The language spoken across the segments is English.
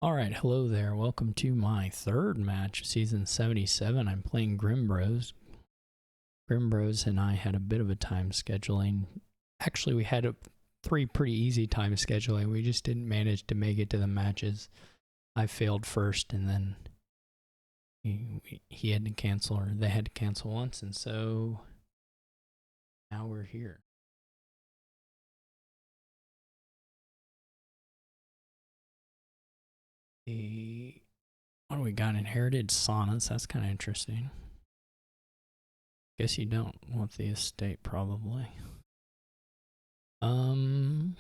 Alright, hello there. Welcome to my third match of Season 77. I'm playing Grimmbros. Grimmbros and I had a bit of a time scheduling. Actually, we had three pretty easy time scheduling. We just didn't manage to make it to the matches. I failed first, and then he had to cancel, or they had to cancel once, and so now we're here. What do we got? Inherited saunas. That's kind of interesting. Guess you don't want the estate, probably. Like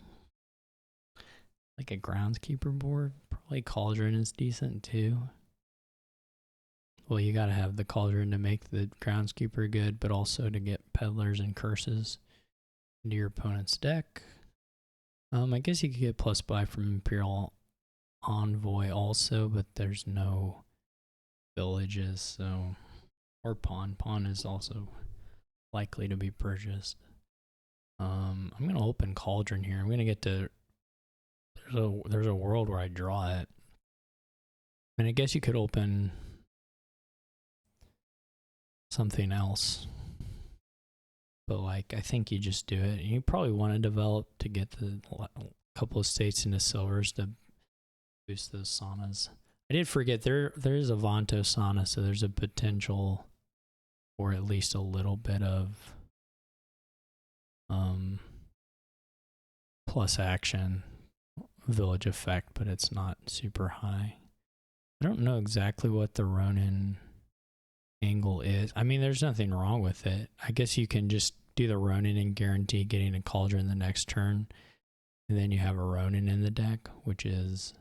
a groundskeeper board. Probably cauldron is decent too. Well, you gotta have the cauldron to make the groundskeeper good, but also to get peddlers and curses into your opponent's deck. I guess you could get plus buy from Imperial Envoy also, but there's no villages, so or pawn. Pawn is also likely to be purchased. I'm gonna open cauldron here. I'm gonna get to there's a world where I draw it. And I guess you could open something else. But like I think you just do it. You probably want to develop to get the couple of states into silvers to boost those saunas. I did forget there is a Vanto sauna, so there's a potential for at least a little bit of plus action village effect, but it's not super high. I don't know exactly what the Ronin angle is. I mean, there's nothing wrong with it. I guess you can just do the Ronin and guarantee getting a cauldron the next turn, and then you have a Ronin in the deck, which is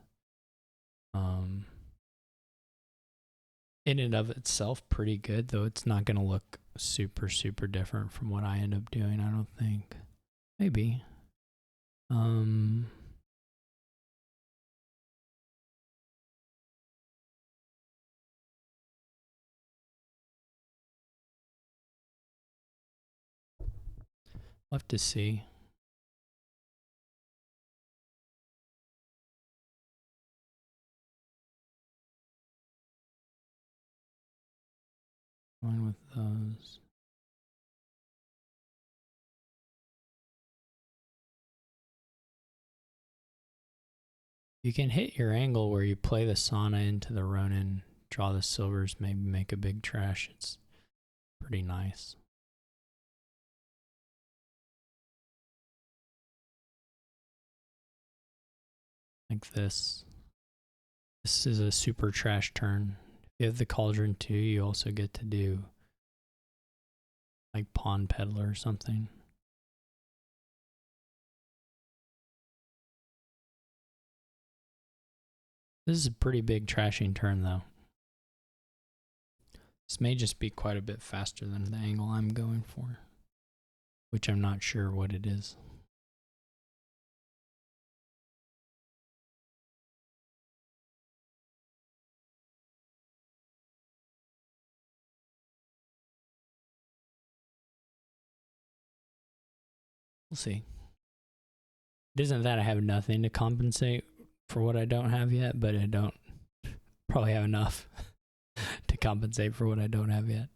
in and of itself pretty good, though it's not going to look super different from what I end up doing, I don't think. Maybe. We'll have to see. Going with those. You can hit your angle where you play the sauna into the Ronin, draw the silvers, maybe make a big trash. It's pretty nice. Like this. This is a super trash turn. If you have the cauldron too, you also get to do like pawn peddler or something. This is a pretty big trashing turn though. This may just be quite a bit faster than the angle I'm going for, which I'm not sure what it is. We'll see. It isn't that I have nothing to compensate for what I don't have yet, but I don't probably have enough to compensate for what I don't have yet.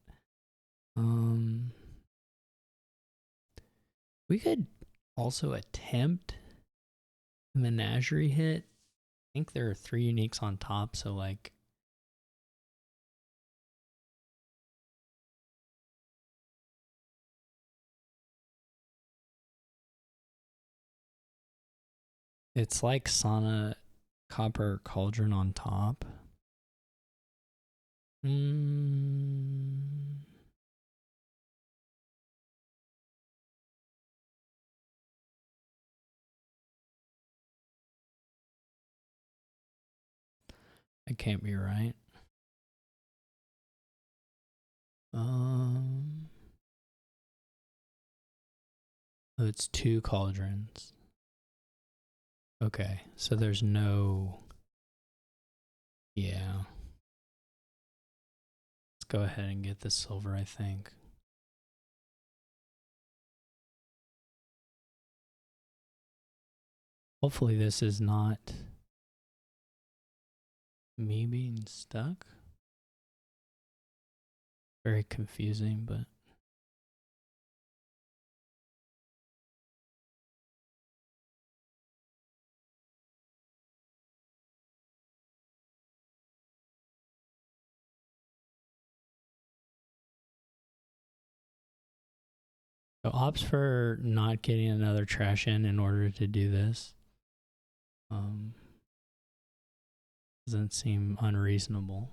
We could also attempt a menagerie hit. I think there are 3 uniques on top, so like it's like sauna copper cauldron on top. It can't be right. It's 2 cauldrons. Okay, so there's no... Yeah. Let's go ahead and get the silver, I think. Hopefully this is not me being stuck. Very confusing, but so opts for not getting another trash in order to do this. Doesn't seem unreasonable.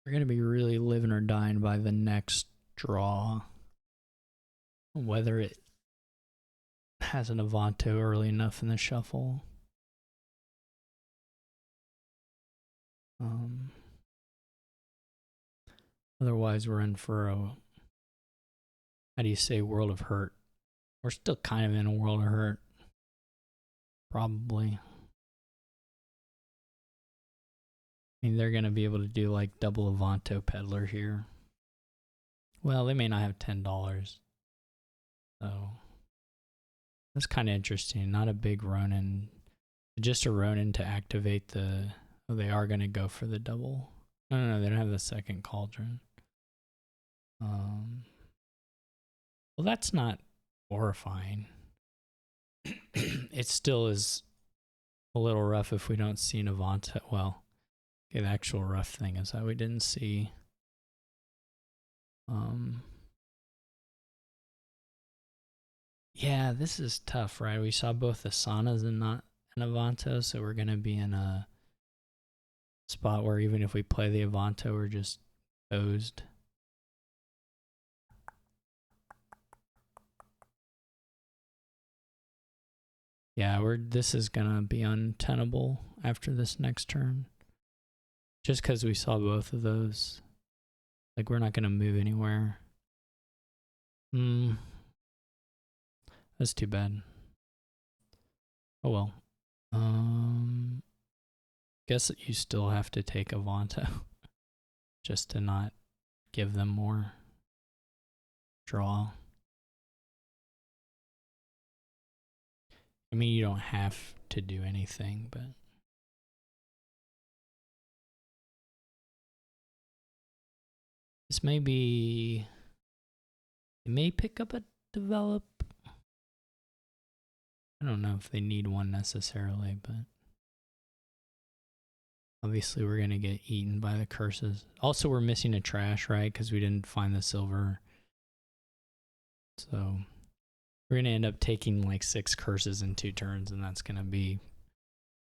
We're going to be really living or dying by the next draw. Whether it has an Avanto early enough in the shuffle. Otherwise, we're in for a, how do you say, world of hurt. We're still kind of in a world of hurt. Probably. I mean, they're going to be able to do like double Avanto Peddler here. Well, they may not have $10. So that's kind of interesting. Not a big Ronin. Just a Ronin to activate the... Oh, they are going to go for the double. No, they don't have the second Cauldron. Well, that's not horrifying. It still is a little rough if we don't see an Avanto. Well, okay, the actual rough thing is that we didn't see... Yeah, this is tough, right? We saw both Asanas and not an Avanto, so we're going to be in a spot where even if we play the Avanto, we're just hosed. Yeah, this is going to be untenable after this next turn. Just because we saw both of those. Like, we're not going to move anywhere. That's too bad. Oh well. Guess that you still have to take Avanto just to not give them more draw. I mean, you don't have to do anything, but this may be... It may pick up a develop. I don't know if they need one necessarily, but obviously we're going to get eaten by the curses. Also, we're missing a trash, right? Because we didn't find the silver. So we're going to end up taking like 6 curses in 2 turns, and that's going to be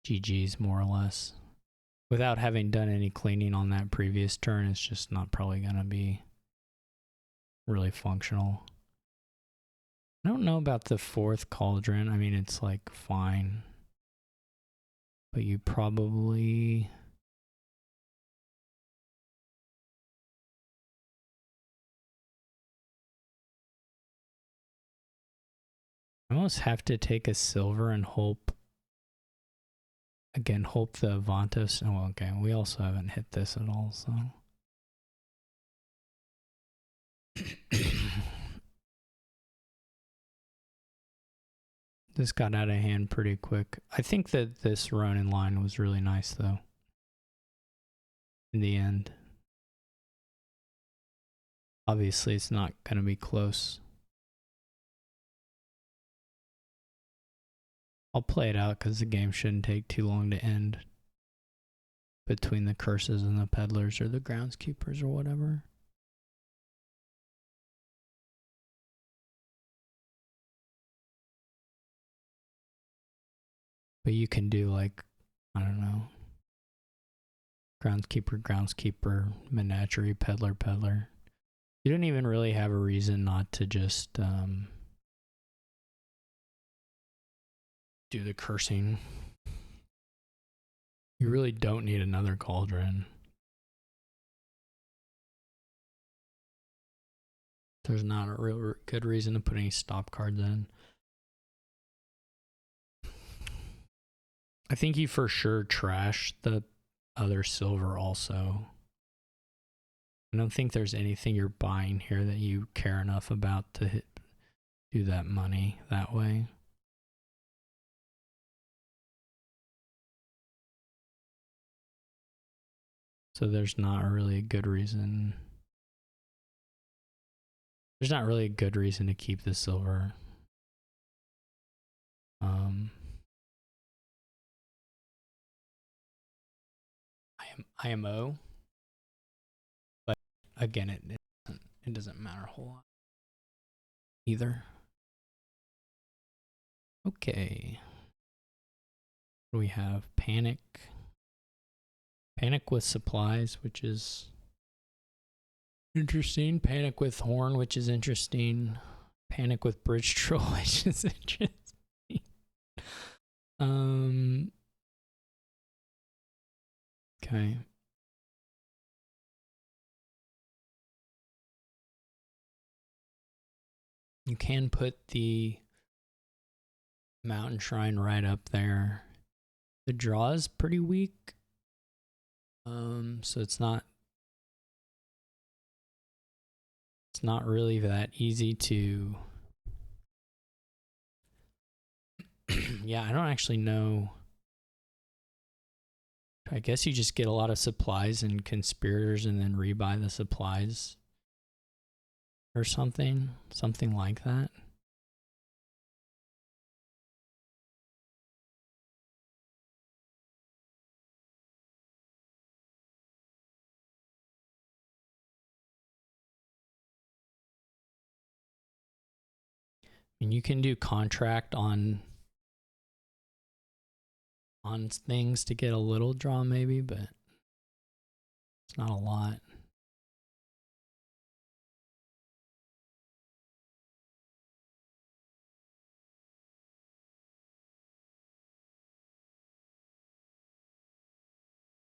GG's more or less. Without having done any cleaning on that previous turn, it's just not probably going to be really functional. I don't know about the 4th Cauldron. I mean, it's like fine. But you probably... I almost have to take a silver and hope... Again, hope the Avantos... Oh, okay. We also haven't hit this at all, so... This got out of hand pretty quick. I think that this Ronin line was really nice, though. In the end. Obviously, it's not going to be close. I'll play it out because the game shouldn't take too long to end. Between the curses and the peddlers or the groundskeepers or whatever. But you can do like, I don't know, groundskeeper, menagerie, peddler. You don't even really have a reason not to just do the cursing. You really don't need another cauldron. There's not a real good reason to put any stop cards in. I think you for sure trash the other silver also. I don't think there's anything you're buying here that you care enough about to do that money that way. So there's not really a good reason. There's not really a good reason to keep the silver. IMO, but again, it doesn't matter a whole lot either. Okay. We have panic with supplies, which is interesting. Panic with horn, which is interesting. Panic with bridge troll, which is interesting. Okay. You can put the mountain shrine right up there. The draw is pretty weak. So it's not really that easy to yeah, I don't actually know. I guess you just get a lot of supplies and conspirators and then rebuy the supplies or something like that. And you can do contract on things to get a little draw maybe, but it's not a lot.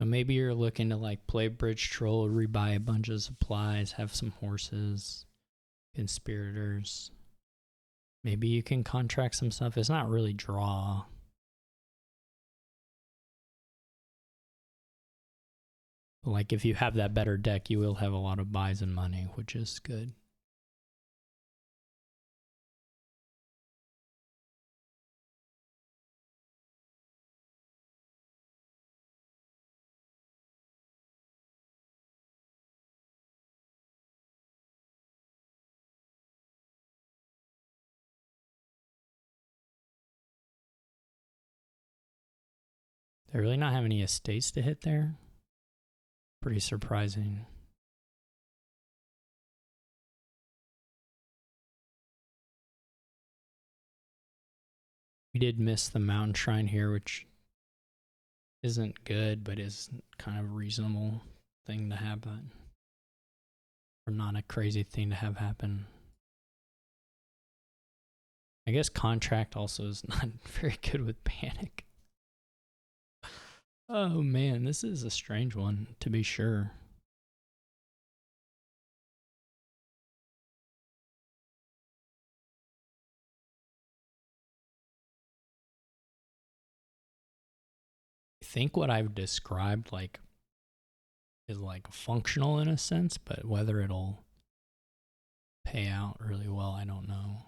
So maybe you're looking to like play bridge troll, rebuy a bunch of supplies, have some horses, conspirators. Maybe you can contract some stuff. It's not really draw. But like if you have that better deck, you will have a lot of buys and money, which is good. They really not have any estates to hit there. Pretty surprising. We did miss the mountain shrine here, which isn't good, but is kind of a reasonable thing to happen. Or not a crazy thing to have happen. I guess contract also is not very good with panic. Oh man, this is a strange one, to be sure. I think what I've described like is like functional in a sense, but whether it'll pay out really well, I don't know.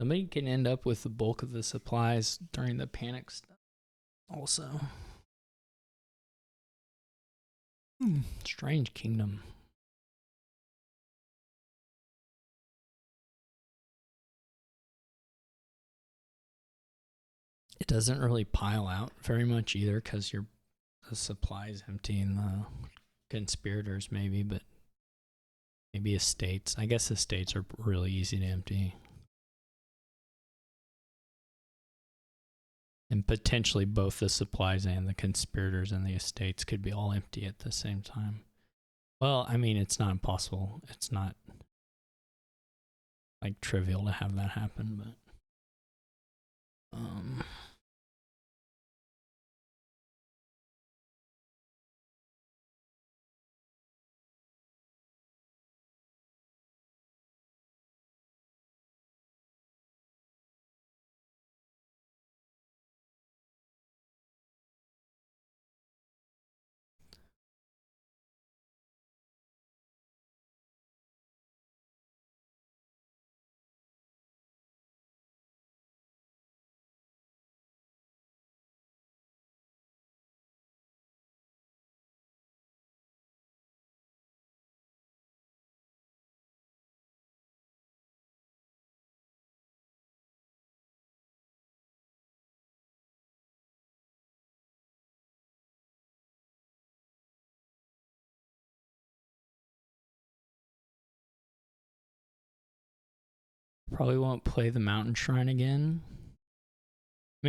Somebody can end up with the bulk of the supplies during the panic stuff also. Strange kingdom. It doesn't really pile out very much either because the supply is empty and the conspirators maybe, but maybe estates. I guess estates are really easy to empty. And potentially both the supplies and the conspirators and the estates could be all empty at the same time. Well, I mean, it's not impossible. It's not like trivial to have that happen, but probably won't play the mountain shrine again. I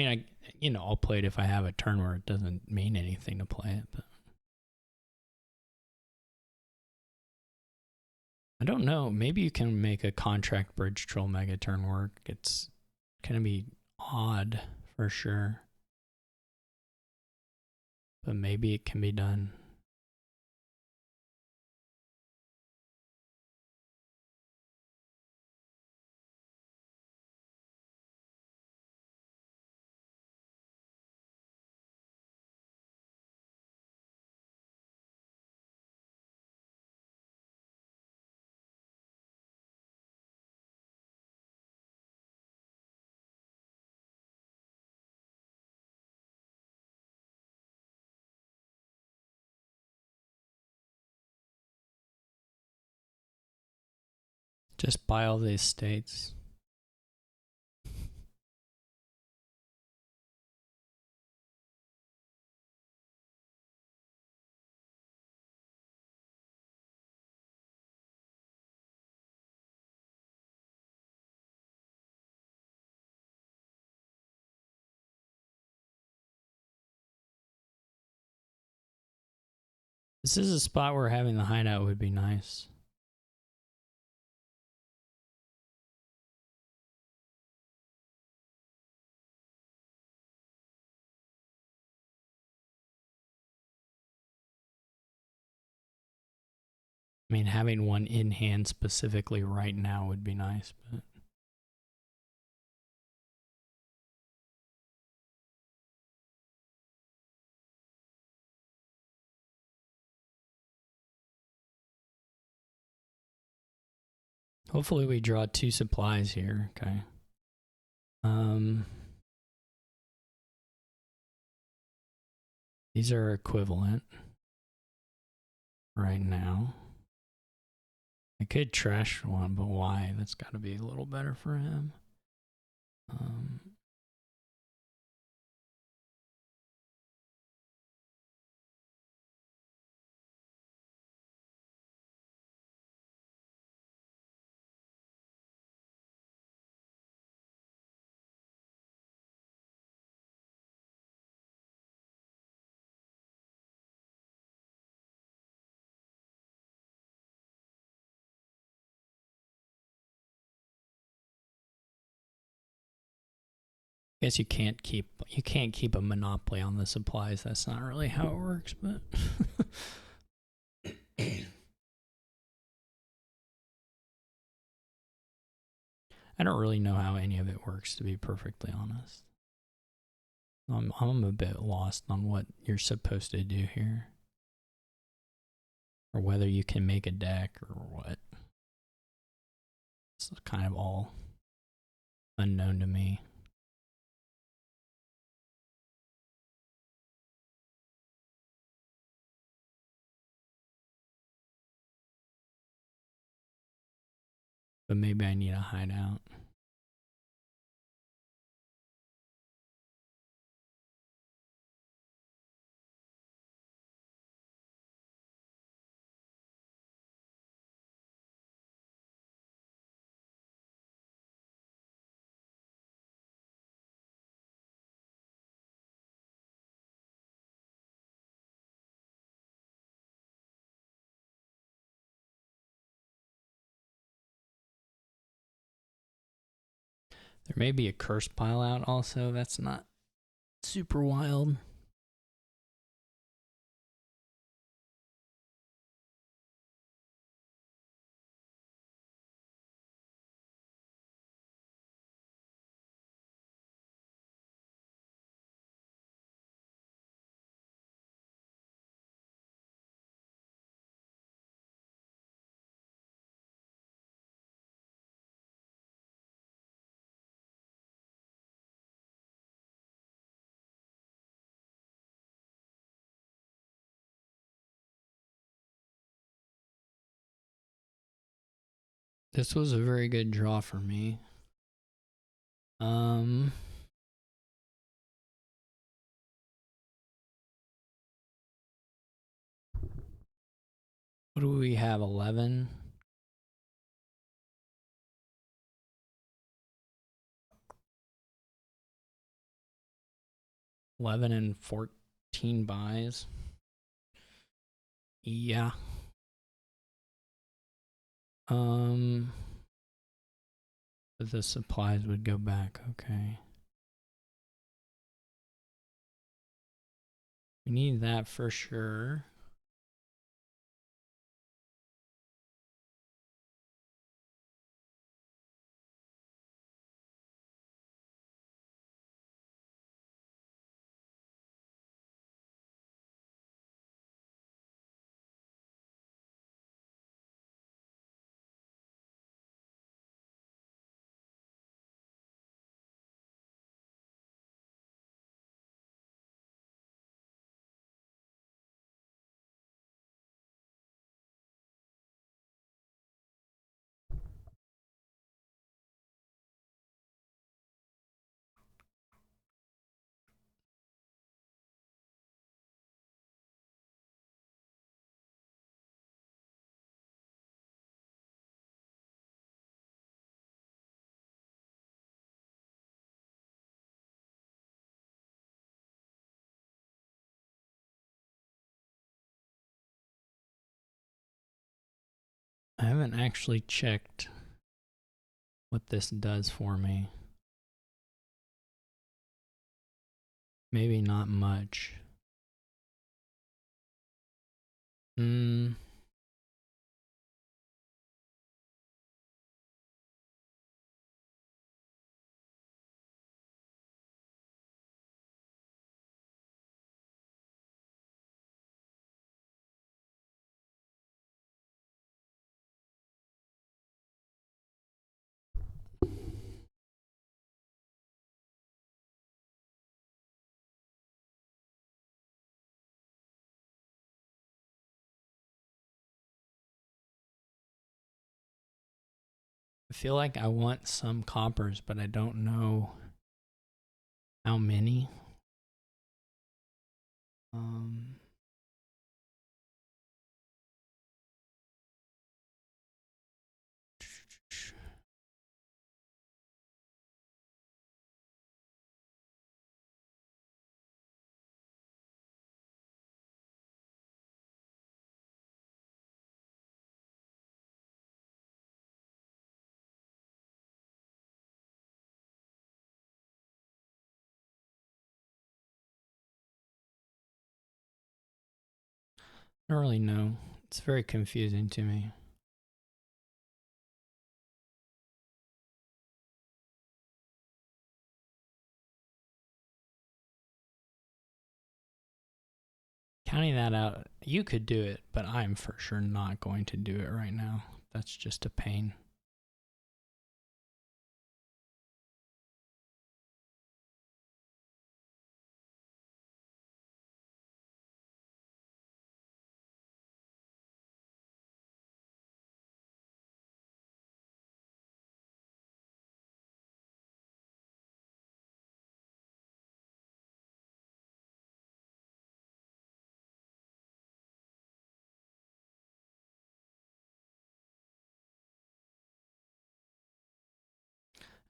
mean, I'll play it if I have a turn where it doesn't mean anything to play it, but I don't know. Maybe you can make a contract bridge troll mega turn work. It's gonna be odd for sure, but maybe it can be done. Just buy all the estates. This is a spot where having the hideout would be nice. I mean, having one in hand specifically right now would be nice, but hopefully we draw 2 supplies here. Okay. These are equivalent right now. I could trash one, but why? That's got to be a little better for him. Guess you can't keep a monopoly on the supplies. That's not really how it works, but I don't really know how any of it works, to be perfectly honest. I'm a bit lost on what you're supposed to do here, or whether you can make a deck or what. It's kind of all unknown to me. But maybe I need a hideout. There may be a curse pile out also. That's not super wild. This was a very good draw for me. What do we have? 11? 11 and 14 buys. Yeah. But the supplies would go back. Okay. We need that for sure. I haven't actually checked what this does for me. Maybe not much. I feel like I want some coppers, but I don't know how many. I don't really know. It's very confusing to me. Counting that out, you could do it, but I'm for sure not going to do it right now. That's just a pain.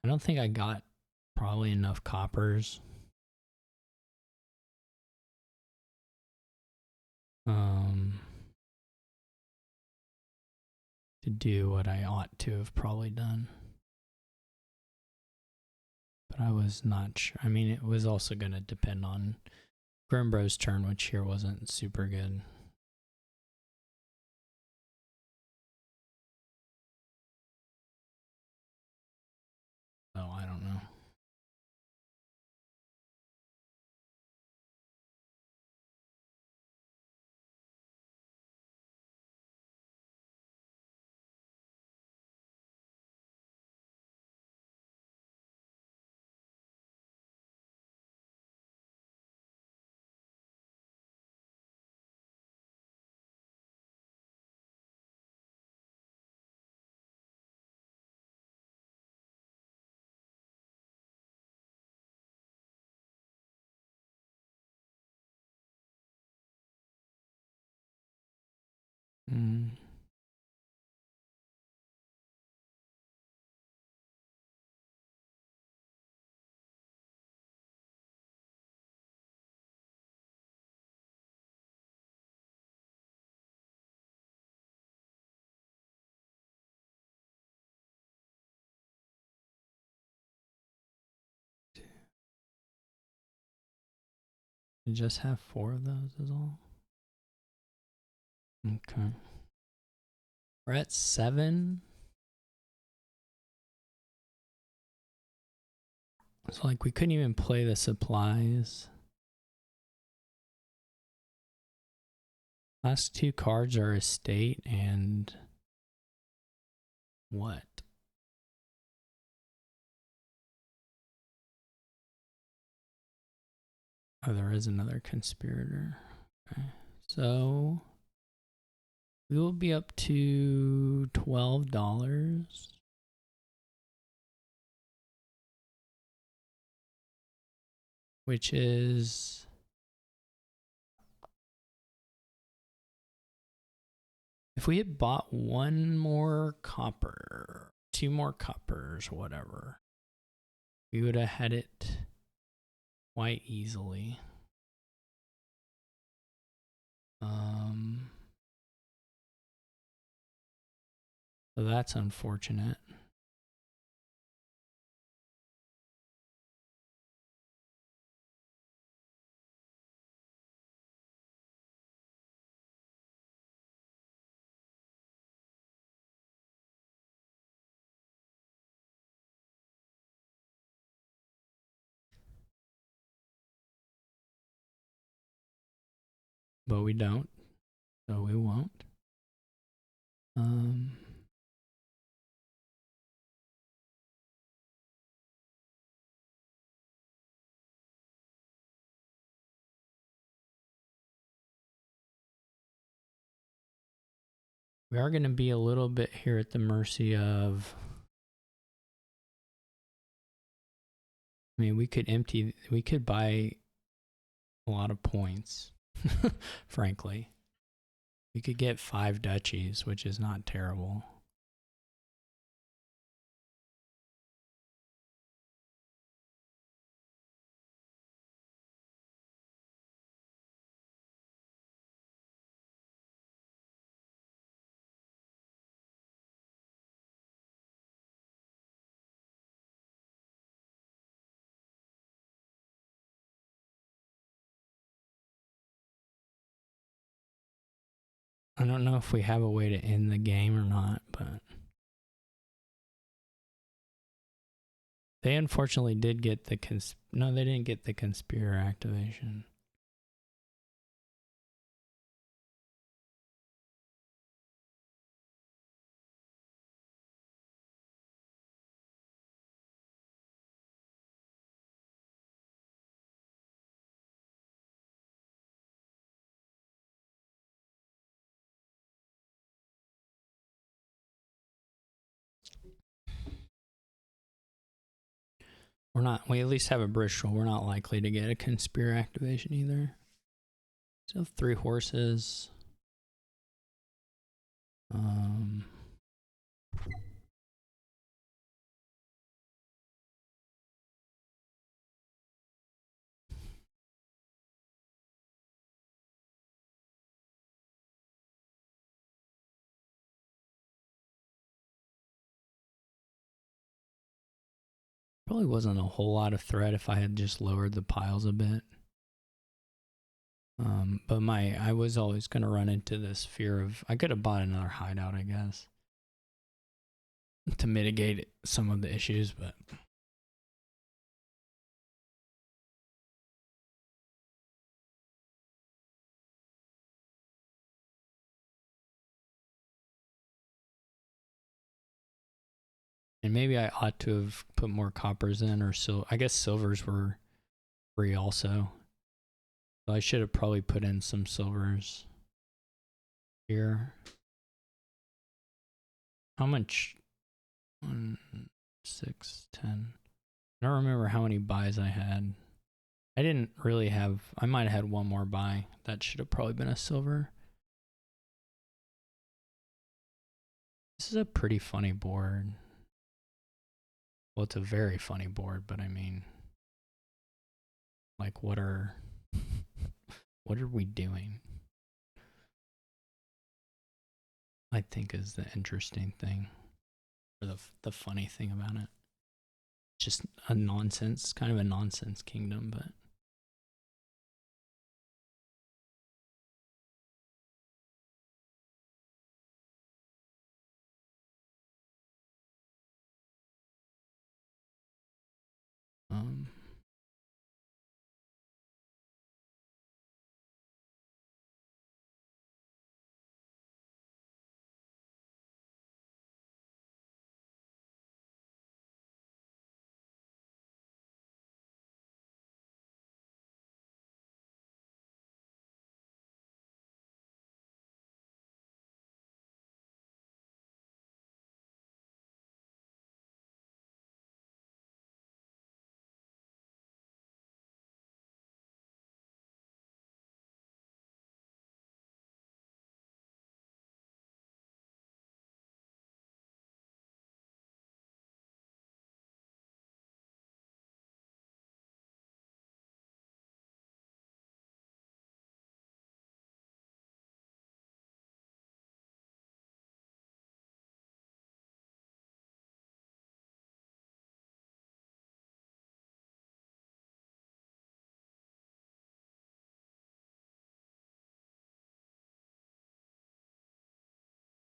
I don't think I got probably enough coppers. To do what I ought to have probably done. But I was not sure. I mean, it was also going to depend on Grimmbros' turn, which here wasn't super good. So I don't know. You just have 4 of those is all? Okay. We're at 7. It's like we couldn't even play the supplies. Last 2 cards are estate and what? Oh, there is another conspirator. Okay. So we will be up to $12. Which is if we had bought 1 more copper, 2 more coppers, whatever, we would have had it quite easily. So that's unfortunate. But we don't, so we won't. We are going to be a little bit here at the mercy of, I mean, we could buy a lot of points, frankly. We could get 5 duchies, which is not terrible. I don't know if we have a way to end the game or not, but they unfortunately did get the no, they didn't get the conspirator activation. We at least have a Bristol. We're not likely to get a conspirator activation either. Still have 3 horses. Probably wasn't a whole lot of thread if I had just lowered the piles a bit. But I was always going to run into this fear of, I could have bought another hideout, I guess, to mitigate some of the issues, but and maybe I ought to have put more coppers in, or I guess silvers were free also. So I should have probably put in some silvers here. How much? 1, 6, 10. I don't remember how many buys I had. I didn't really have, I might have had one more buy. That should have probably been a silver. This is a pretty funny board. Well, it's a very funny board, but I mean, like, what are we doing? I think is the interesting thing, or the funny thing about it. Just a nonsense, kind of a nonsense kingdom, but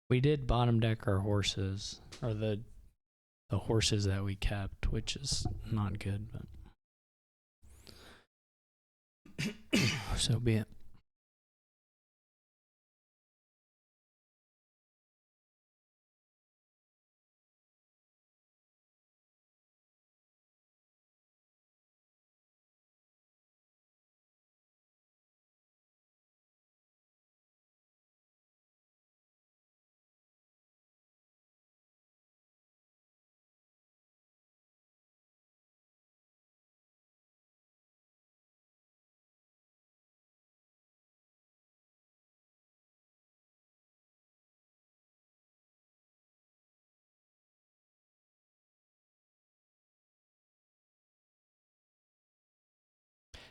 we did bottom deck our horses, or the horses that we kept, which is not good, but so be it.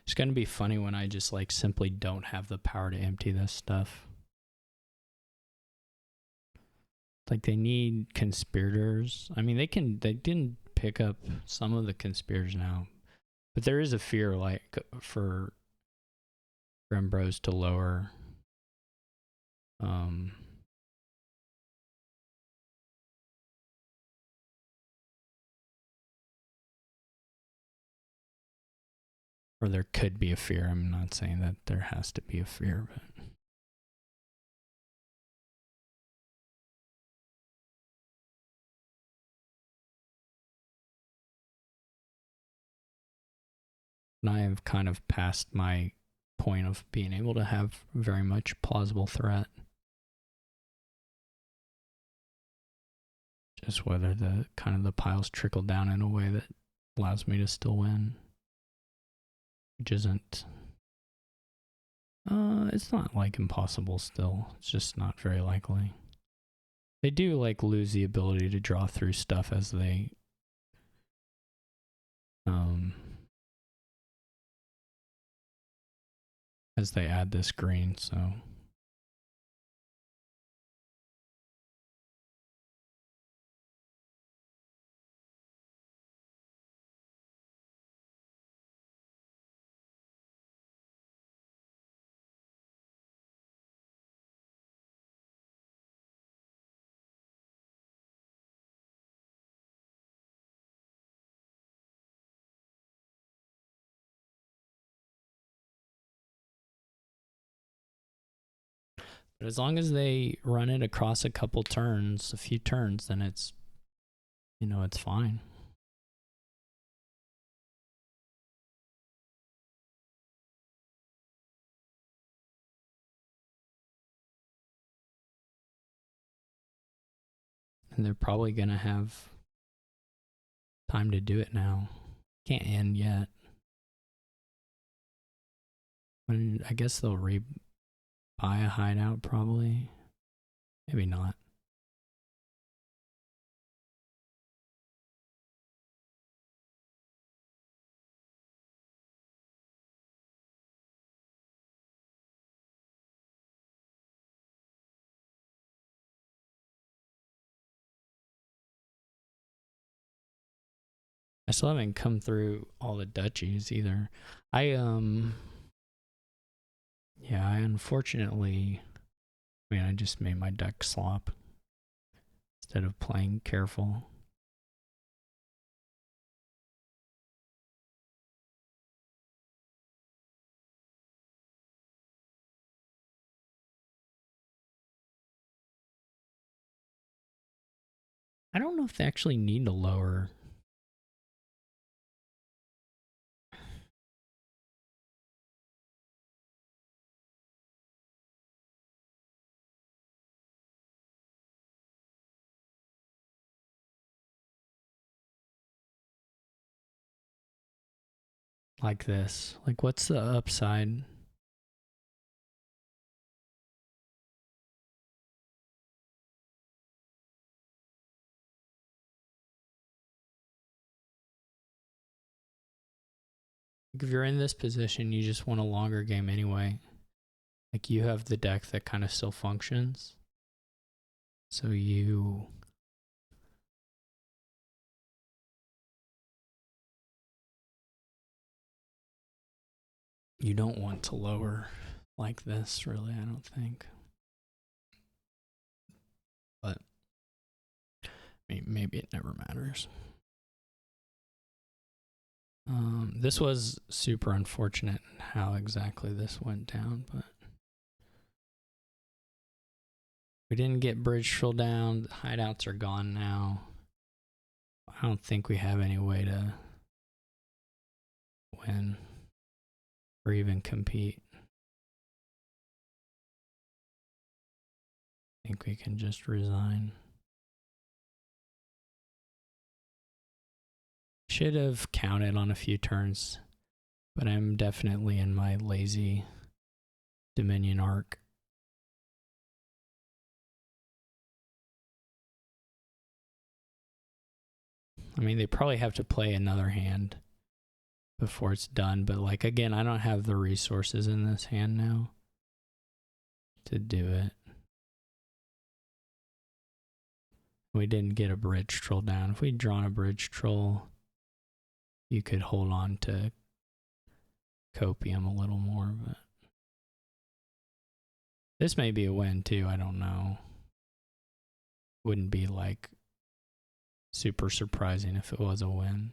It's going to be funny when I just like simply don't have the power to empty this stuff. Like they need conspirators. I mean, they didn't pick up some of the conspirators now, but there is a fear like for grimmbros to lower or there could be a fear. I'm not saying that there has to be a fear, but I have kind of passed my point of being able to have very much plausible threat. Just whether the kind of the piles trickle down in a way that allows me to still win, which isn't. It's not like impossible still. It's just not very likely. They do like lose the ability to draw through stuff as they add this green, so But as long as they run it across a couple turns, a few turns, then it's, you know, it's fine. And they're probably going to have time to do it now. Can't end yet. I guess they'll buy a hideout probably. Maybe not. I still haven't come through all the duchies either. Yeah, I unfortunately, I just made my deck slop instead of playing careful. I don't know if they actually need to lower. Like this. Like, what's the upside? If you're in this position, you just want a longer game anyway. Like, you have the deck that kind of still functions. So you don't want to lower like this, really, I don't think. But maybe it never matters. This was super unfortunate how exactly this went down, but we didn't get bridge troll down. The hideouts are gone now. I don't think we have any way to win or even compete. I think we can just resign. Should have counted on a few turns, but I'm definitely in my lazy Dominion arc. I mean, they probably have to play another hand before it's done, but like, again, I don't have the resources in this hand now to do it. We didn't get a bridge troll down. If we'd drawn a bridge troll, you could hold on to copium a little more, but this may be a win too, I don't know. Wouldn't be like super surprising if it was a win.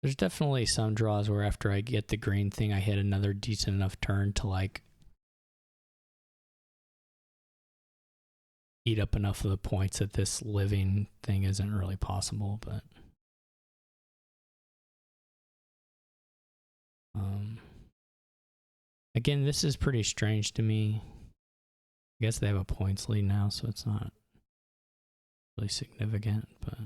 There's definitely some draws where after I get the green thing, I hit another decent enough turn to like eat up enough of the points that this living thing isn't really possible, but again, this is pretty strange to me. I guess they have a points lead now, so it's not really significant, but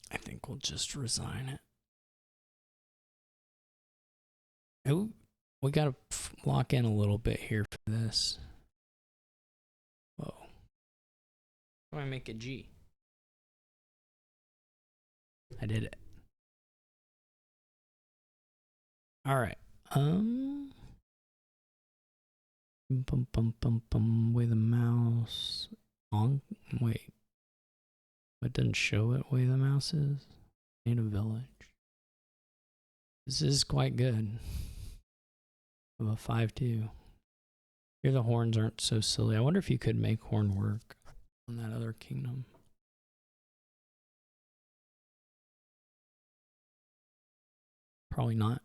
I think we'll just resign it. Oh, we gotta lock in a little bit here for this. Whoa. How do I make a G? I did it. Alright. With a mouse. On wait, it doesn't show it where the mouse is. Need a village. This is quite good. Of a 5-2. Here the horns aren't so silly. I wonder if you could make horn work on that other kingdom. Probably not.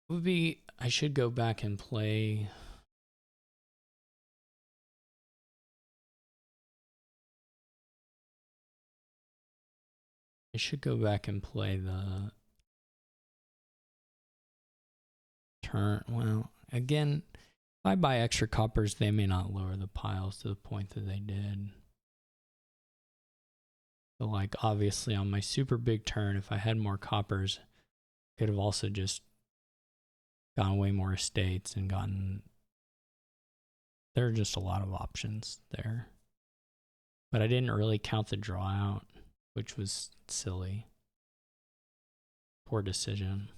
Would be I should go back and play. I should go back and play the turn. Well, again, if I buy extra coppers, they may not lower the piles to the point that they did. So, like, obviously, on my super big turn, if I had more coppers, I could have also just gotten way more estates and gotten. There are just a lot of options there. But I didn't really count the draw out, which was silly. Poor decision.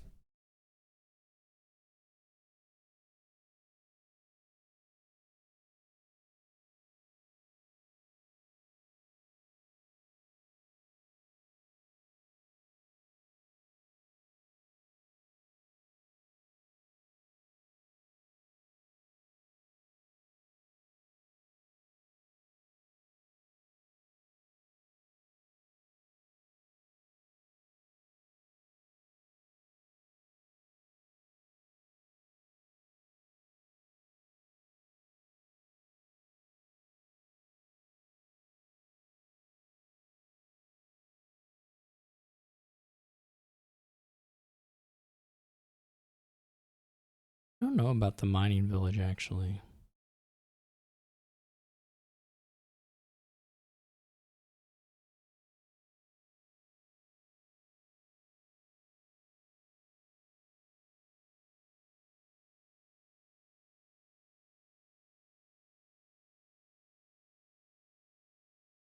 I don't know about the mining village, actually.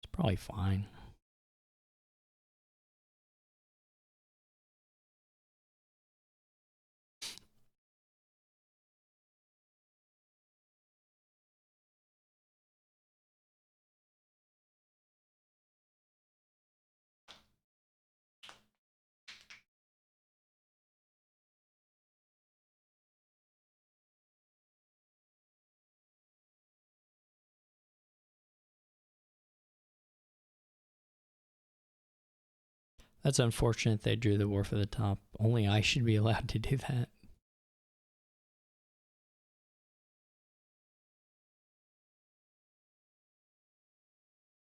It's probably fine. That's unfortunate they drew the war for the top. Only I should be allowed to do that.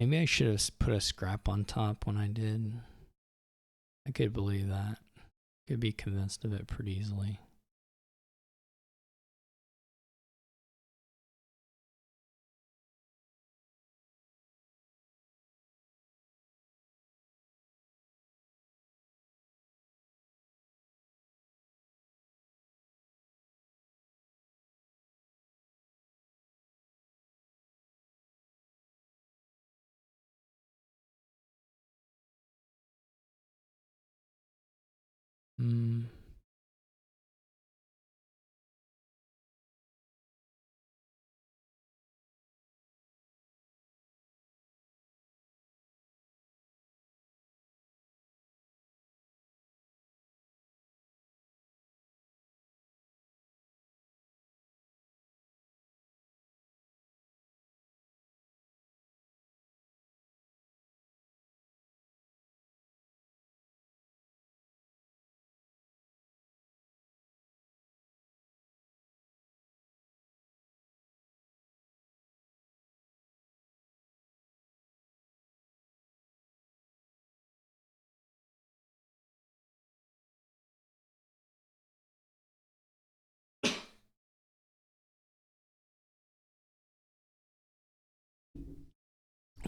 Maybe I should have put a scrap on top when I did. I could believe that. Could be convinced of it pretty easily. Hmm.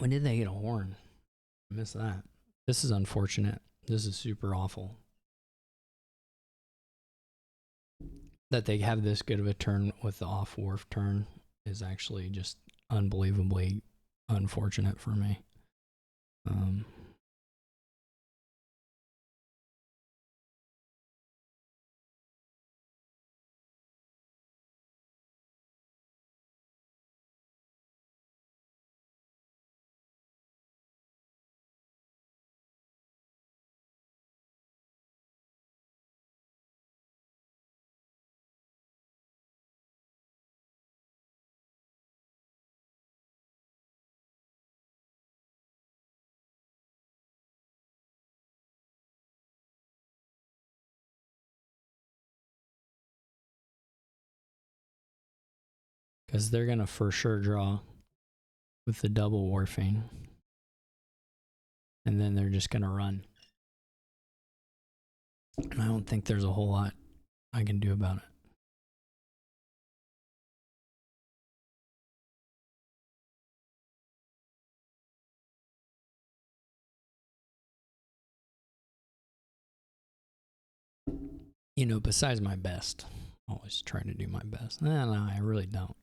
When did they get a horn? I missed that. This is unfortunate. This is super awful. That they have this good of a turn with the off wharf turn is actually just unbelievably unfortunate for me. Because they're going to for sure draw with the double Warfane. And then they're just going to run. And I don't think there's a whole lot I can do about it. You know, besides my best. Always trying to do my best. No, I really don't.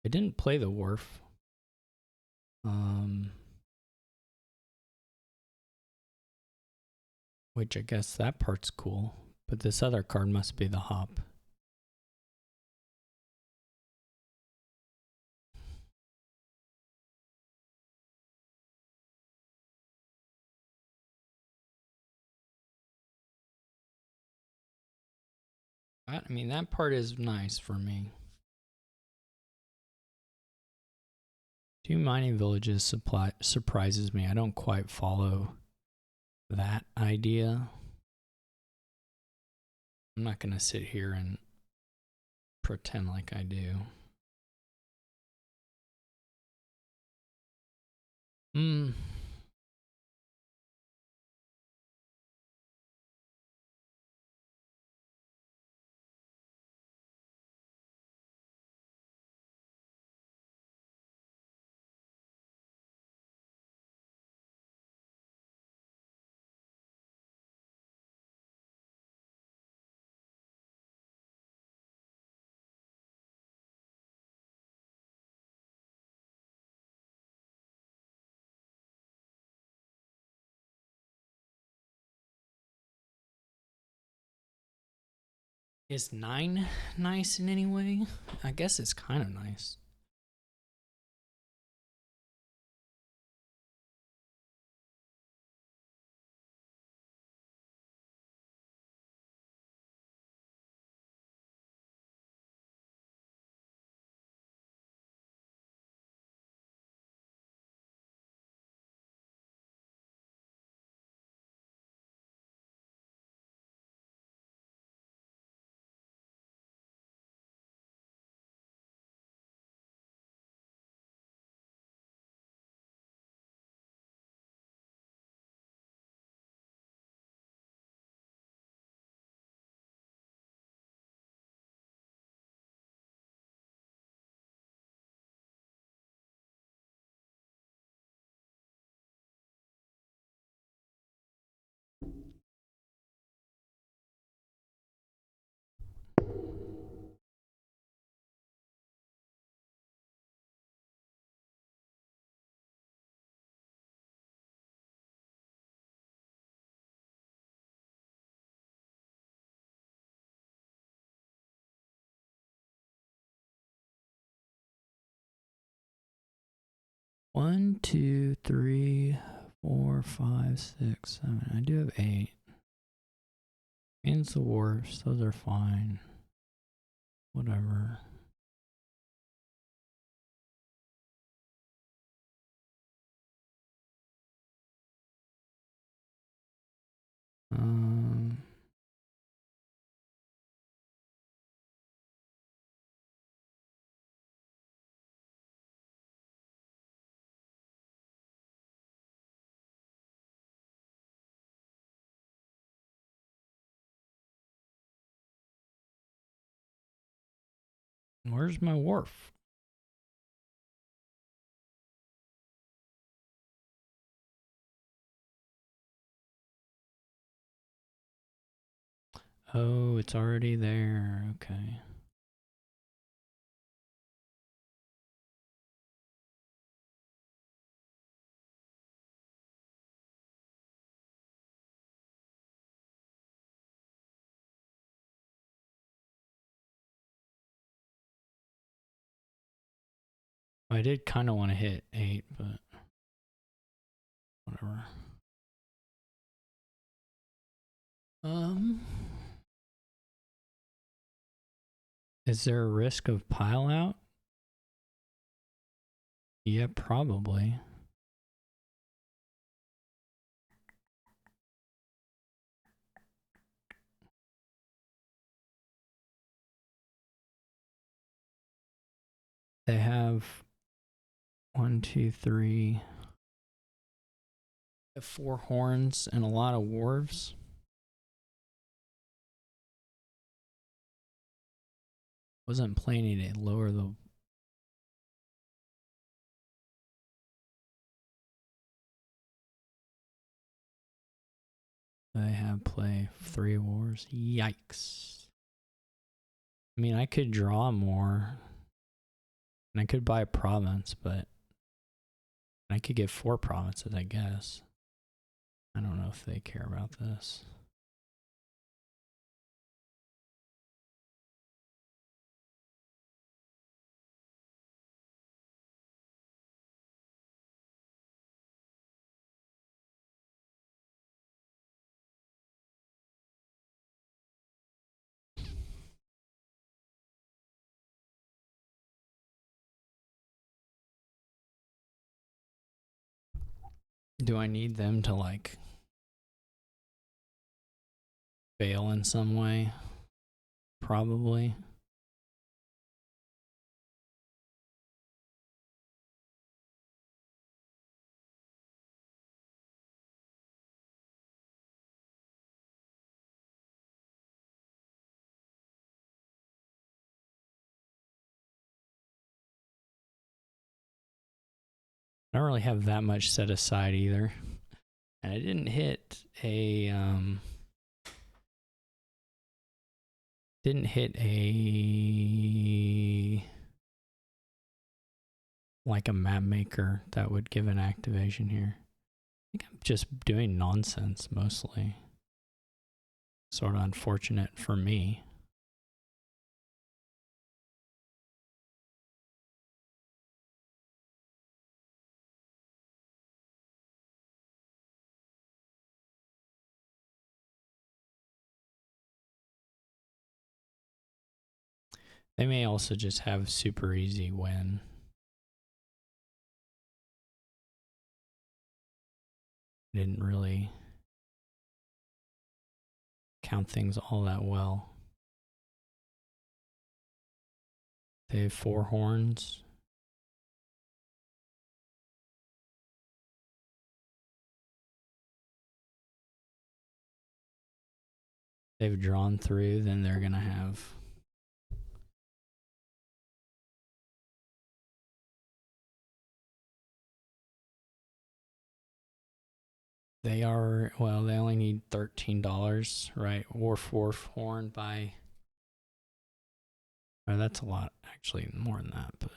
I didn't play the Wharf. Which I guess that part's cool. But this other card must be the Hop. I mean, that part is nice for me. 2 mining villages surprises me. I don't quite follow that idea. I'm not going to sit here and pretend like I do. Is 9 nice in any way? I guess it's kind of nice. One, two, three, 4, 5, 6, 7. I do have 8. Means the Wharfs. Those are fine. Whatever. Where's my Wharf? Oh, it's already there. Okay. I did kind of want to hit 8, but whatever. Is there a risk of pile out? Yeah, probably. They have 1, 2, 3, 4 horns and a lot of wharves. Wasn't planning to lower the. They have play 3 wars. Yikes. I mean, I could draw more. And I could buy a province, but I could get 4 provinces, I guess. I don't know if they care about this. Do I need them to like fail in some way? Probably. I don't really have that much set aside either. And I didn't hit a like a map maker that would give an activation here. I think I'm just doing nonsense mostly. Sort of unfortunate for me. They may also just have super easy win. Didn't really count things all that well. They have 4 horns. They've drawn through, then they're gonna have they only need $13, right? Wharf horn by that's a lot, actually more than that, but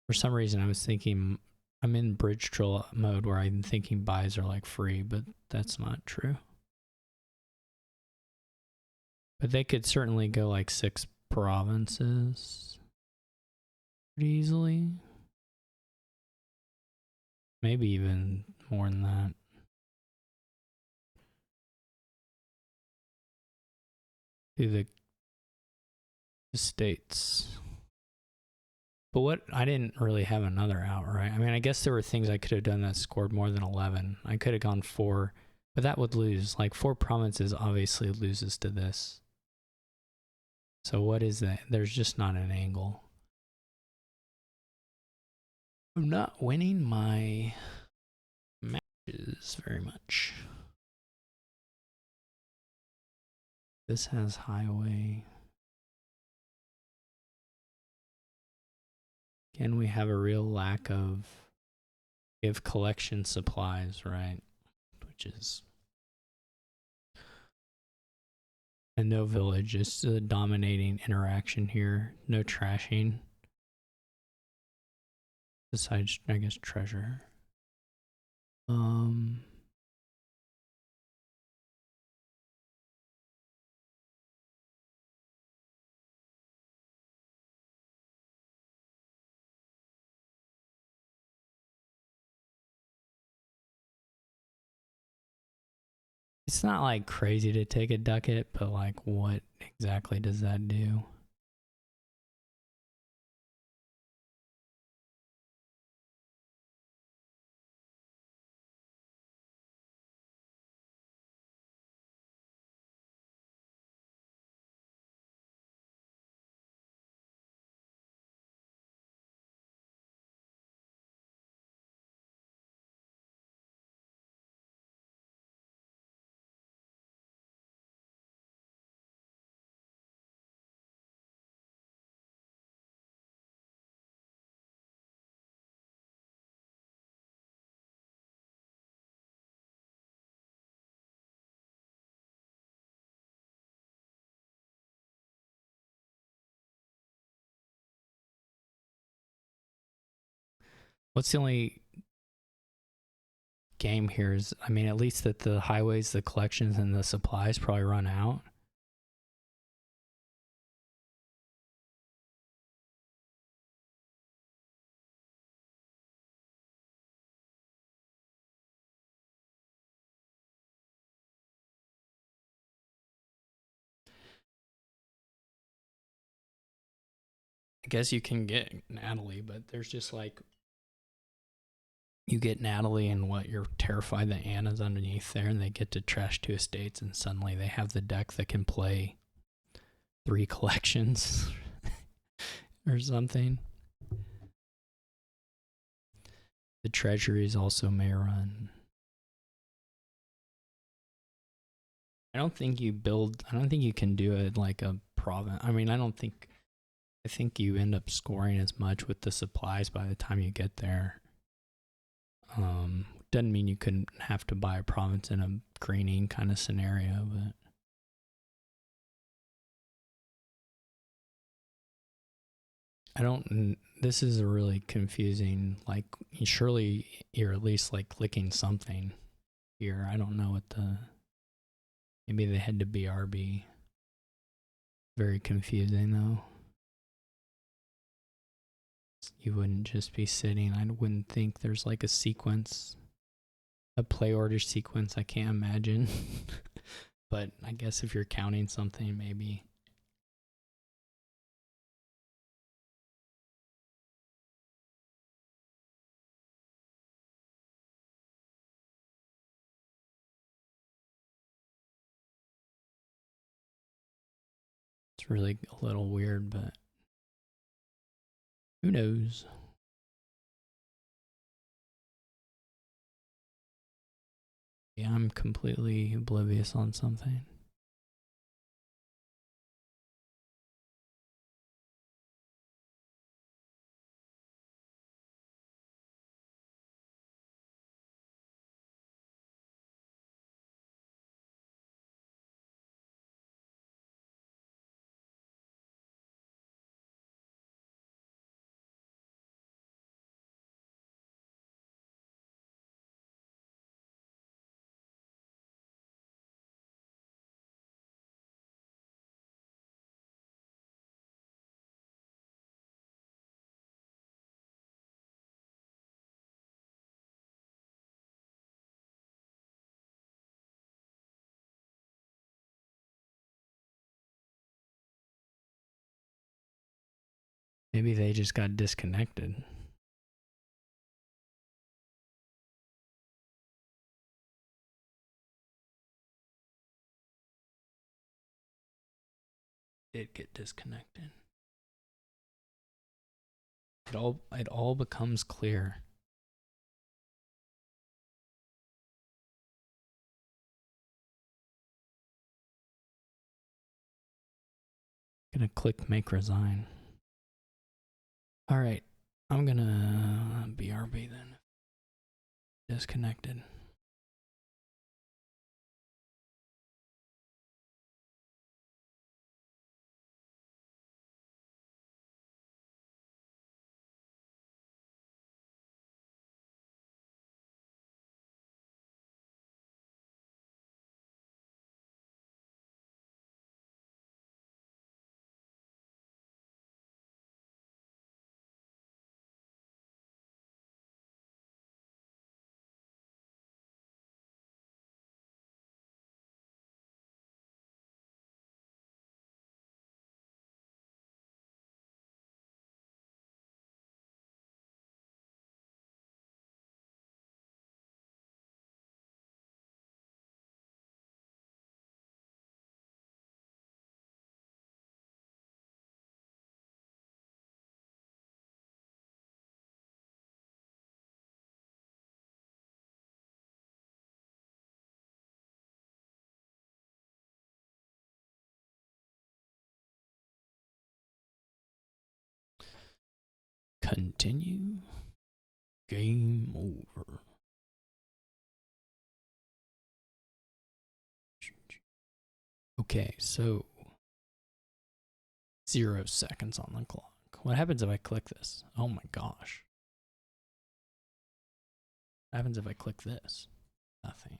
for some reason I was thinking I'm in bridge troll mode where I'm thinking buys are like free, but that's not true. But they could certainly go like 6 provinces pretty easily. Maybe even more than that. To the states. But what, I didn't really have another out, right? I mean, I guess there were things I could have done that scored more than 11. I could have gone 4, but that would lose. Like 4 provinces obviously loses to this. So what is that? There's just not an angle. I'm not winning my matches very much. This has highway. Again, we have a real lack of collection supplies, right? Which is, and no village, just a dominating interaction here. No trashing. Besides, I guess, treasure. It's not like crazy to take a ducat, but like what exactly does that do? What's the only game here is, I mean, at least that the highways, the collections, and the supplies probably run out. I guess you can get Natalie, but there's just like, you get Natalie and what, you're terrified that Anna's underneath there and they get to Trash 2 Estates and suddenly they have the deck that can play 3 collections or something. The treasuries also may run. I don't think you can do it like a province. I mean, I think you end up scoring as much with the supplies by the time you get there. Doesn't mean you couldn't have to buy a province in a greening kind of scenario, but this is a really confusing, like, surely you're at least like clicking something here. I don't know what maybe they had to BRB. Very confusing though. You wouldn't just be sitting. I wouldn't think there's like a sequence, a play order sequence. I can't imagine. But I guess if you're counting something, maybe. It's really a little weird, but who knows? Yeah, I'm completely oblivious on something. Maybe they just got disconnected. Did get disconnected. It all becomes clear. Gonna click make resign. All right, I'm gonna BRB then. Disconnected. Continue. Game over. Okay, so 0 seconds on the clock. What happens if I click this? Oh my gosh. What happens if I click this? Nothing.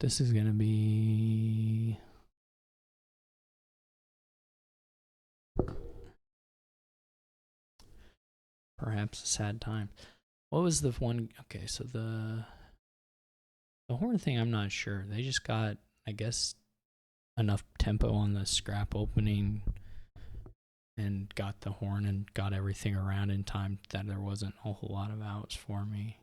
This is gonna be perhaps a sad time. What was the one? Okay, so the horn thing, I'm not sure. They just got, I guess, enough tempo on the scrap opening and got the horn and got everything around in time that there wasn't a whole lot of outs for me.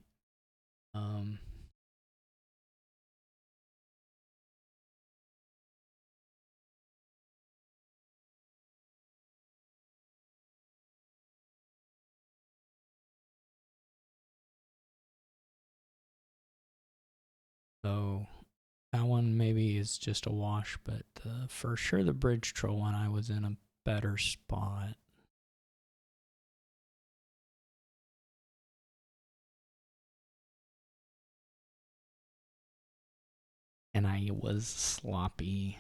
So that one maybe is just a wash, but for sure the bridge troll one, I was in a better spot. And I was sloppy.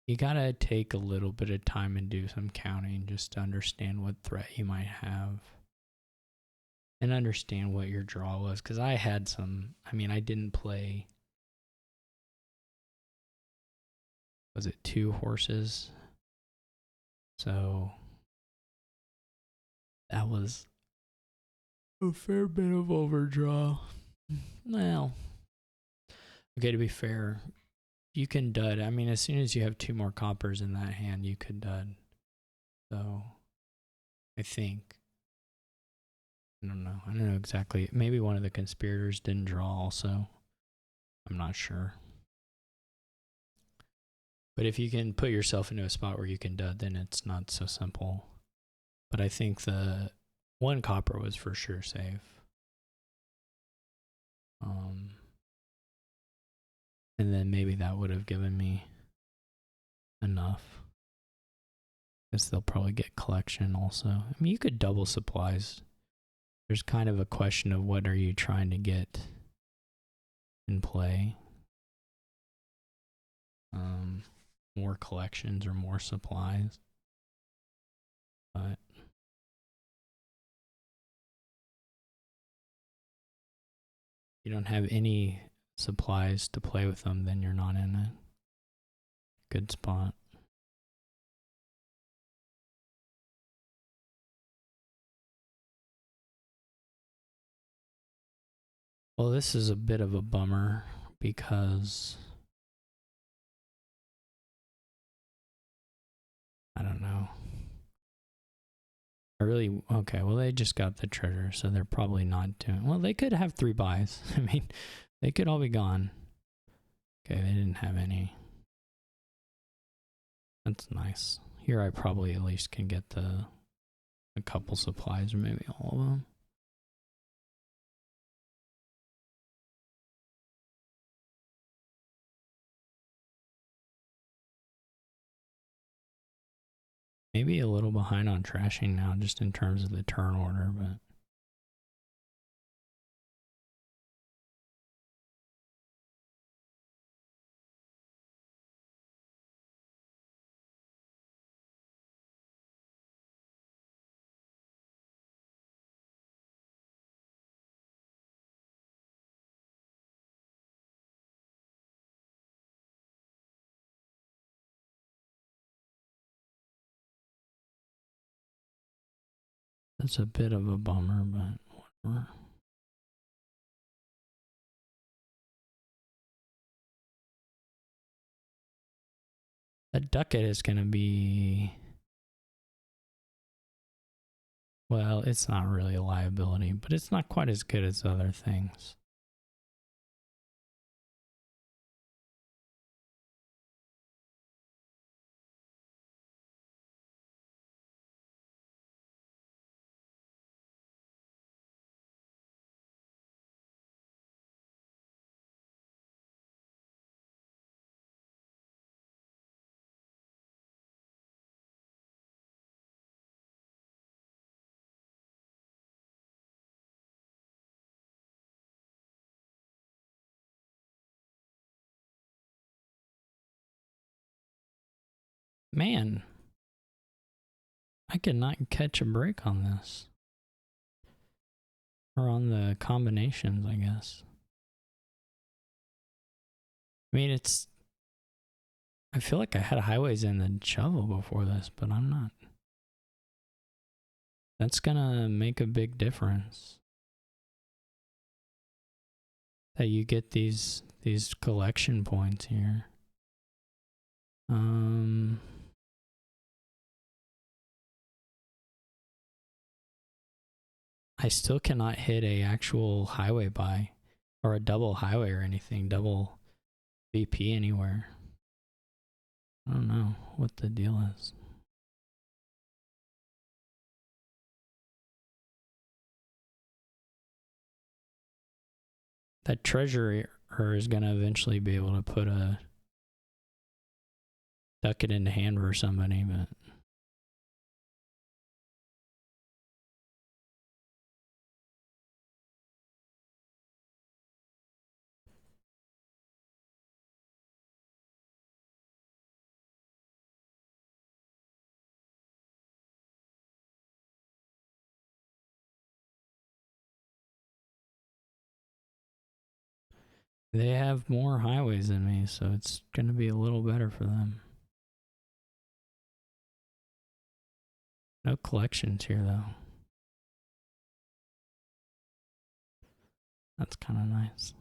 You gotta take a little bit of time and do some counting just to understand what threat you might have. And understand what your draw was. Because I had some, I mean, I didn't play, was it 2 horses? So that was a fair bit of overdraw. Well, okay, to be fair, you can dud. I mean, as soon as you have 2 more coppers in that hand, you could dud. So, I think. I don't know. I don't know exactly. Maybe one of the conspirators didn't draw also. I'm not sure. But if you can put yourself into a spot where you can dud, then it's not so simple. But I think the 1 copper was for sure safe. And then maybe that would have given me enough. Guess they'll probably get collection also. I mean, you could double supplies. There's kind of a question of what are you trying to get in play. More collections or more supplies. But you don't have any supplies to play with them, then you're not in a good spot. Well, this is a bit of a bummer because I don't know. Okay, well, they just got the treasure, so they're probably not doing, well, they could have 3 buys. I mean, they could all be gone. Okay, they didn't have any. That's nice. Here I probably at least can get a couple supplies, or maybe all of them. Maybe a little behind on trashing now, just in terms of the turn order, but that's a bit of a bummer, but whatever. That ducat is going to be, well, it's not really a liability, but it's not quite as good as other things. Man, I could not catch a break on this. Or on the combinations, I guess. I mean, I feel like I had highways in the shovel before this, but I'm not. That's gonna make a big difference. That you get these collection points here. I still cannot hit a actual highway buy or a double highway or anything, double VP anywhere. I don't know what the deal is. That treasurer is gonna eventually be able to put duck it into hand for somebody, but they have more highways than me, so it's gonna be a little better for them. No collections here though. That's kind of nice.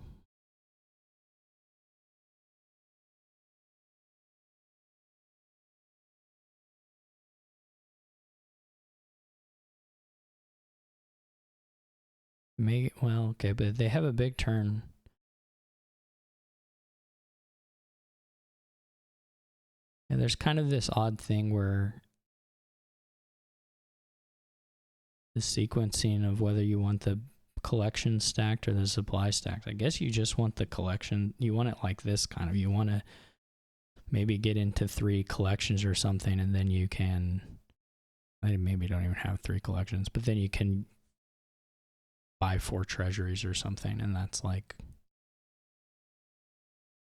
Well, okay, but they have a big turn. And there's kind of this odd thing where the sequencing of whether you want the collection stacked or the supply stacked. I guess you just want the collection. You want it like this kind of. You want to maybe get into 3 collections or something, and then you can. I maybe don't even have 3 collections, but then you can buy 4 treasuries or something, and that's like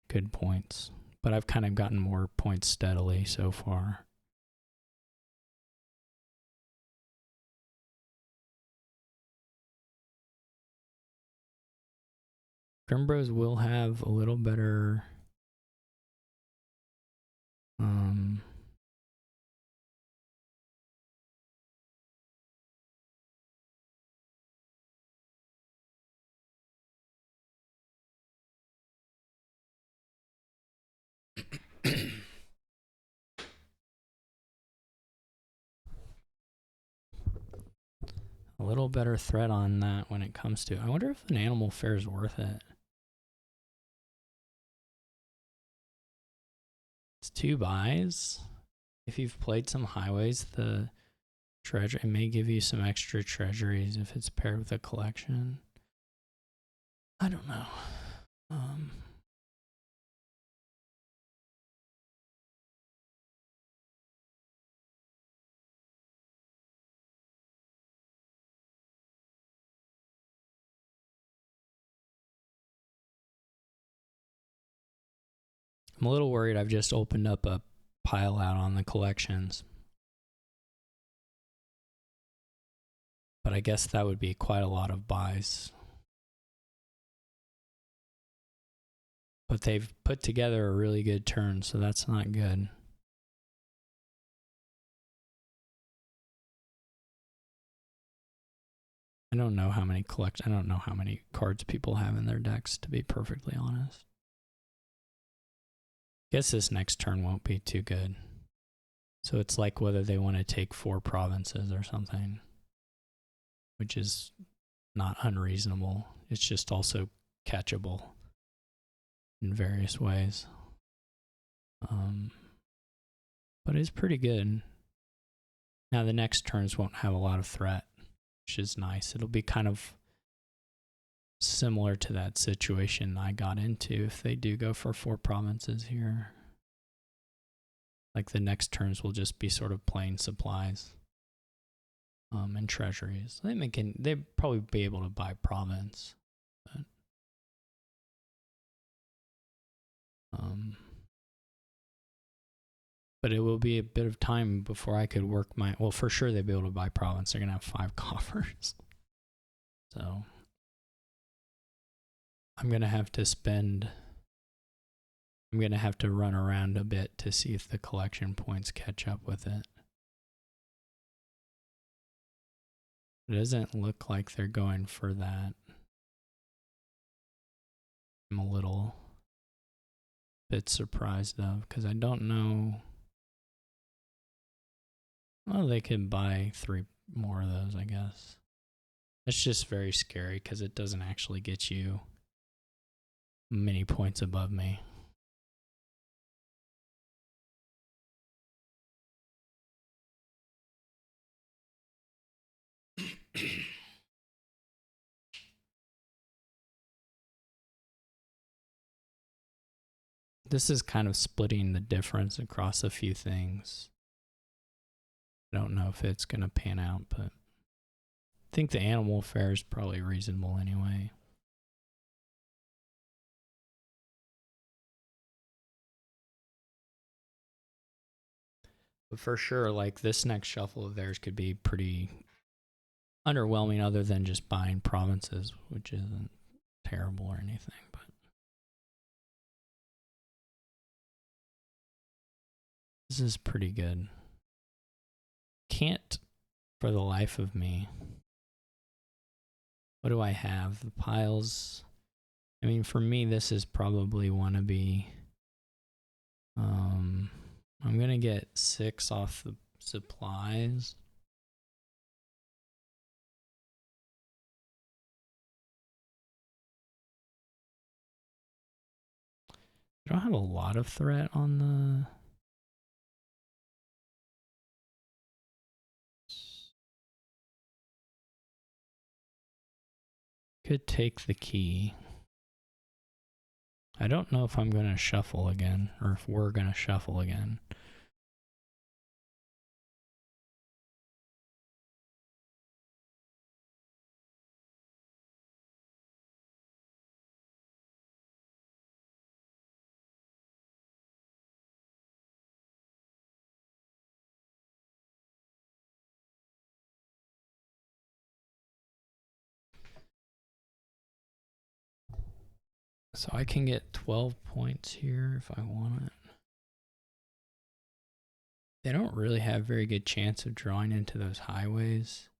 good points. But I've kind of gotten more points steadily so far. Grimmbros will have a little better a little better threat on that when it comes to. I wonder if an animal fair is worth it. It's 2 buys. If you've played some highways, the treasure, it may give you some extra treasuries if it's paired with a collection. I don't know. I'm a little worried. I've just opened up a pile out on the collections. But I guess that would be quite a lot of buys. But they've put together a really good turn, so that's not good. I don't know how many cards people have in their decks, to be perfectly honest. Guess this next turn won't be too good. So it's like whether they want to take 4 provinces or something, which is not unreasonable. It's just also catchable in various ways. But it's pretty good. Now the next turns won't have a lot of threat, which is nice. It'll be kind of similar to that situation I got into if they do go for 4 provinces here. Like the next turns will just be sort of plain supplies and treasuries. They'd probably be able to buy province. But, But it will be a bit of time before I could work my... Well, for sure they'll be able to buy province. They're going to have 5 coffers. So I'm going to have to spend... I'm going to have to run around a bit to see if the collection points catch up with it. It doesn't look like they're going for that. I'm a little bit surprised of, because I don't know. Well, they could buy 3 more of those, I guess. It's just very scary because it doesn't actually get you many points above me. This is kind of splitting the difference across a few things. I don't know if it's going to pan out, but I think the animal fare is probably reasonable anyway. But for sure, like this next shuffle of theirs could be pretty underwhelming other than just buying provinces, which isn't terrible or anything, but this is pretty good. Can't for the life of me. What do I have? The piles. I mean, for me, this is probably wanna be. I'm gonna get 6 off the supplies. I don't have a lot of threat on the... Could take the key. I don't know if I'm going to shuffle again, or if we're going to shuffle again. So I can get 12 points here if I want it. They don't really have very good chance of drawing into those highways.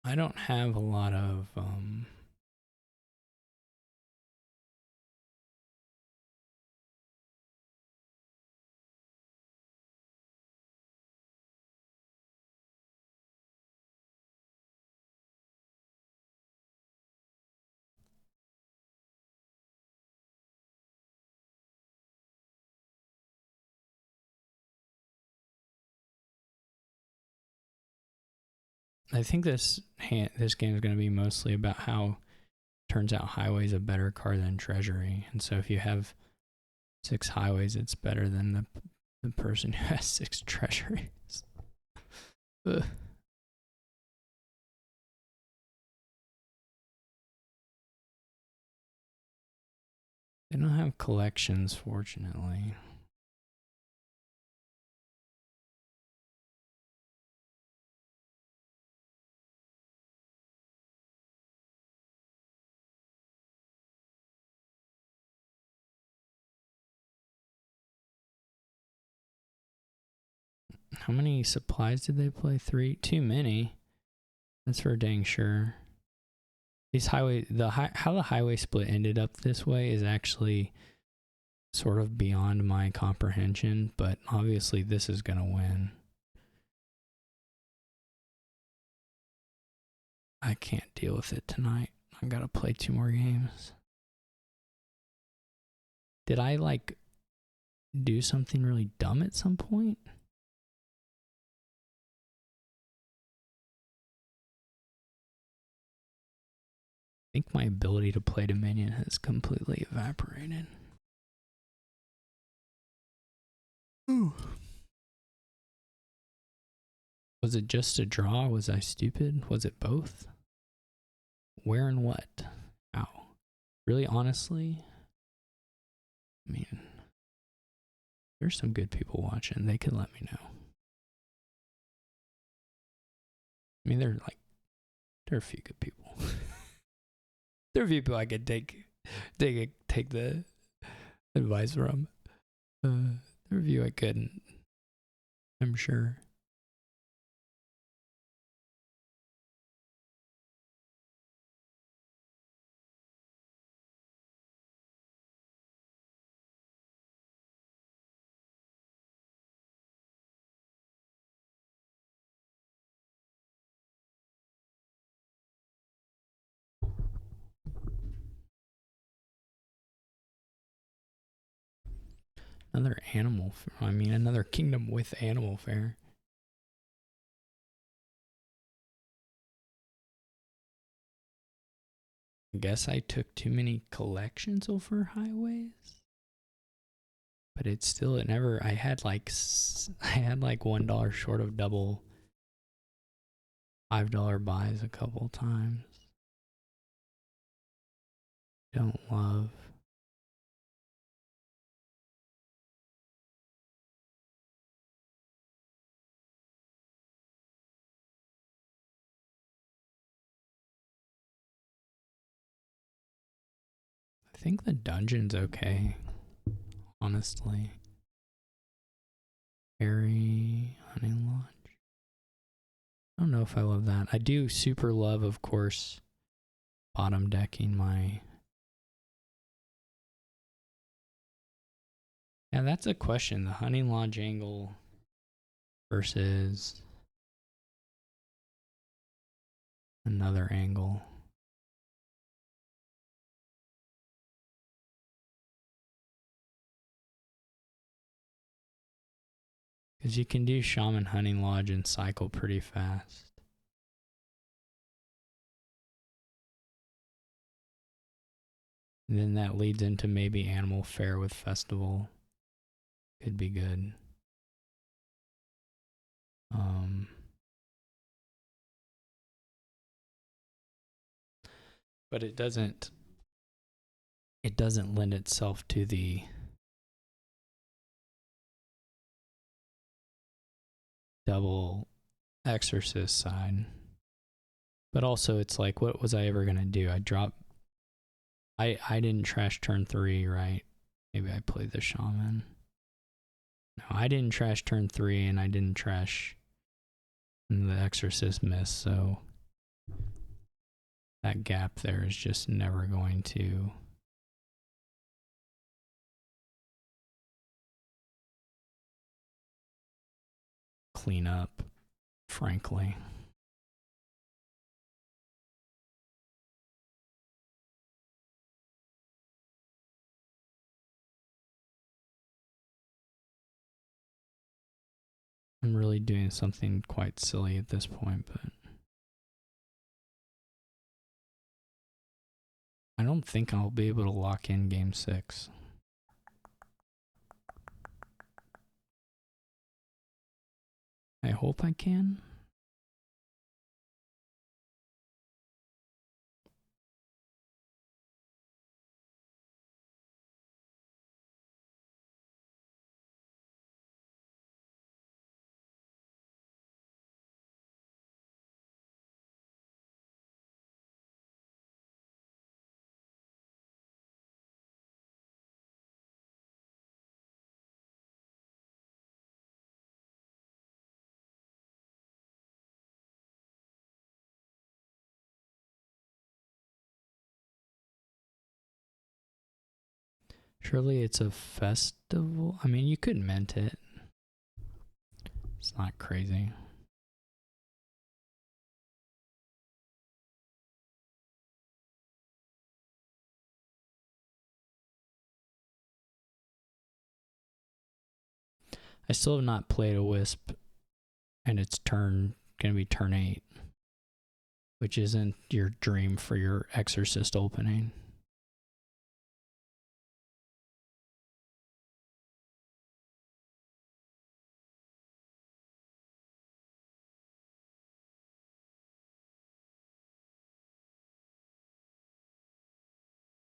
I don't have a lot of I think this game is going to be mostly about how it turns out Highway is a better card than Treasury. And so if you have 6 highways, it's better than the person who has 6 treasuries. Ugh. They don't have collections, fortunately. How many supplies did they play? 3? Too many. That's for dang sure. These how the highway split ended up this way is actually sort of beyond my comprehension, but obviously this is gonna win. I can't deal with it tonight. I gotta play 2 more games. Did I like do something really dumb at some point? I think my ability to play Dominion has completely evaporated. Ooh. Was it just a draw? Was I stupid? Was it both? Where and what? Ow. Really, honestly? I mean, there's some good people watching. They can let me know. I mean, there are a few good people. There are a few people I could take the advice from. There are a few I couldn't. I'm sure. Another kingdom with animal fare. I guess I took too many collections over highways. But I had like $1 short of double $5 buys a couple times. Don't love. I think the dungeon's okay, honestly. Fairy Hunting Lodge. I don't know if I love that. I do super love, of course, bottom decking my... Yeah, that's a question. The Hunting Lodge angle versus another angle. Because you can do Shaman Hunting Lodge and cycle pretty fast. And then that leads into maybe Animal Fair with Festival. Could be good. But it doesn't lend itself to the double exorcist side. But also it's like, what was I ever gonna do? I didn't trash turn 3, right? Maybe I played the Shaman. No, I didn't trash turn 3 and I didn't trash the exorcist miss, so that gap there is just never going to clean up, frankly. I'm really doing something quite silly at this point, but I don't think I'll be able to lock in game 6. I hope I can. Surely it's a festival. I mean, you could mint it. It's not crazy. I still have not played a Wisp, and it's gonna be turn 8, which isn't your dream for your Exorcist opening.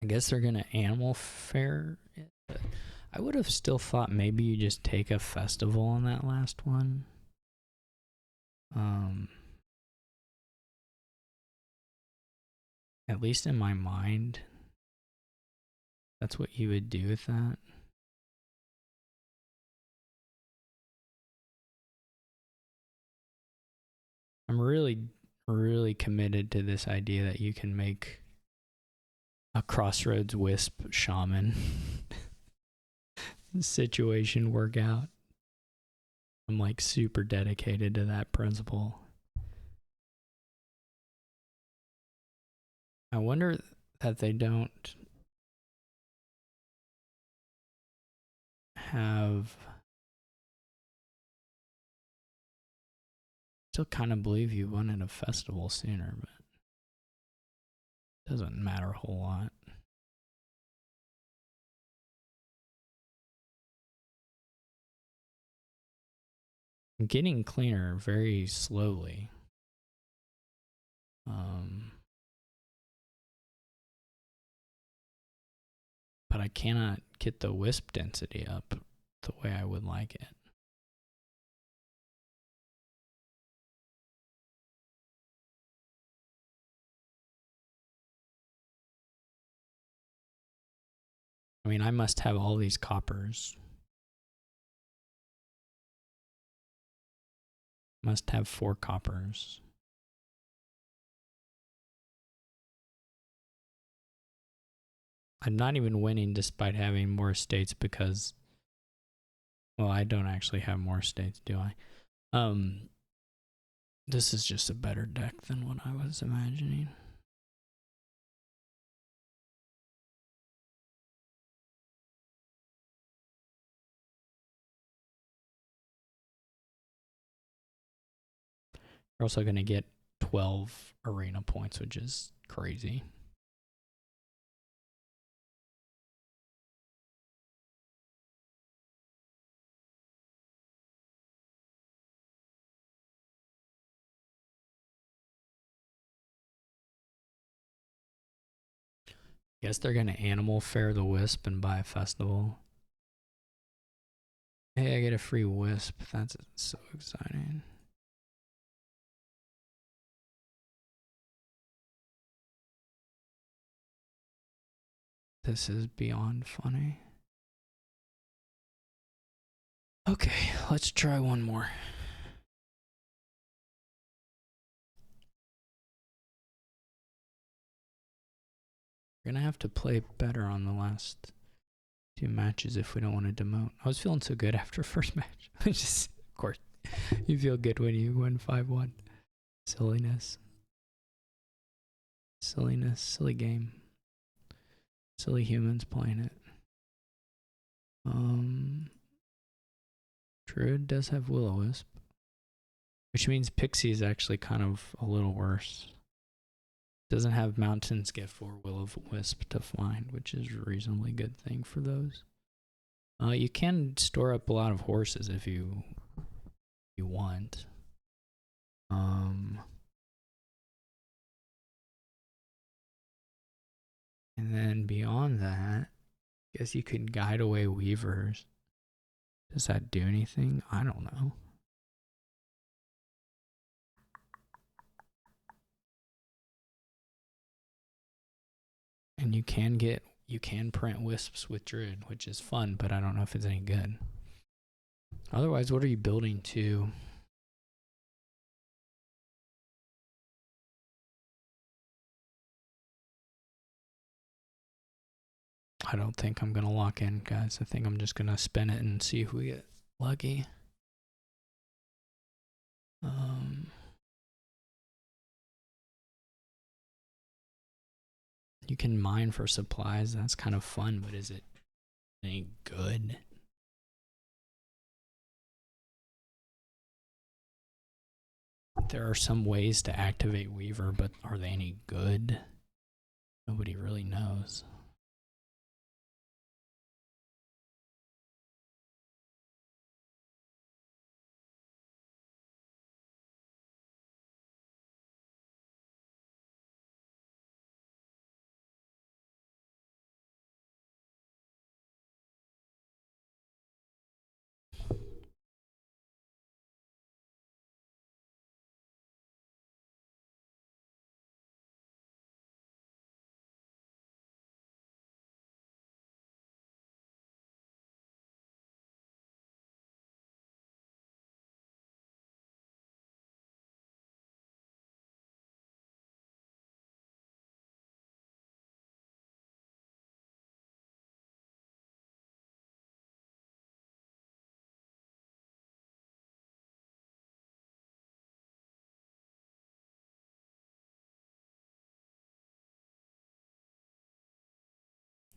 I guess they're gonna Animal Fair it, but I would have still thought maybe you just take a festival on that last one. At least in my mind, that's what you would do with that. I'm really committed to this idea that you can make a Crossroads Wisp shaman situation work out. I'm like super dedicated to that principle. I wonder that they don't have... Still kind of believe you wanted a festival sooner, but it doesn't matter a whole lot. I'm getting cleaner very slowly. But I cannot get the wisp density up the way I would like it. I mean, I must have all these coppers. Must have 4 coppers. I'm not even winning despite having more states because, well, I don't actually have more states, do I? This is just a better deck than what I was imagining. You're also going to get 12 arena points, which is crazy. Guess they're going to animal fair the wisp and buy a festival. Hey, I get a free wisp. That's so exciting. This is beyond funny. Okay, let's try one more. We're gonna have to play better on the last 2 matches if we don't want to demote. I was feeling so good after first match. Just, of course, you feel good when you win 5-1. Silliness. Silliness. Silly game. Silly humans playing it. Druid does have Will-O-Wisp, which means Pixie is actually kind of a little worse. Doesn't have Mountain's Gift or Will-O-Wisp to find, which is a reasonably good thing for those. You can store up a lot of horses if you want. And then beyond that, I guess you could guide away weavers. Does that do anything? I don't know. And you can print wisps with Druid, which is fun, but I don't know if it's any good. Otherwise, what are you building to? I don't think I'm gonna lock in, guys. I think I'm just gonna spin it and see if we get lucky. You can mine for supplies. That's kind of fun, but is it any good? There are some ways to activate Weaver, but are they any good? Nobody really knows.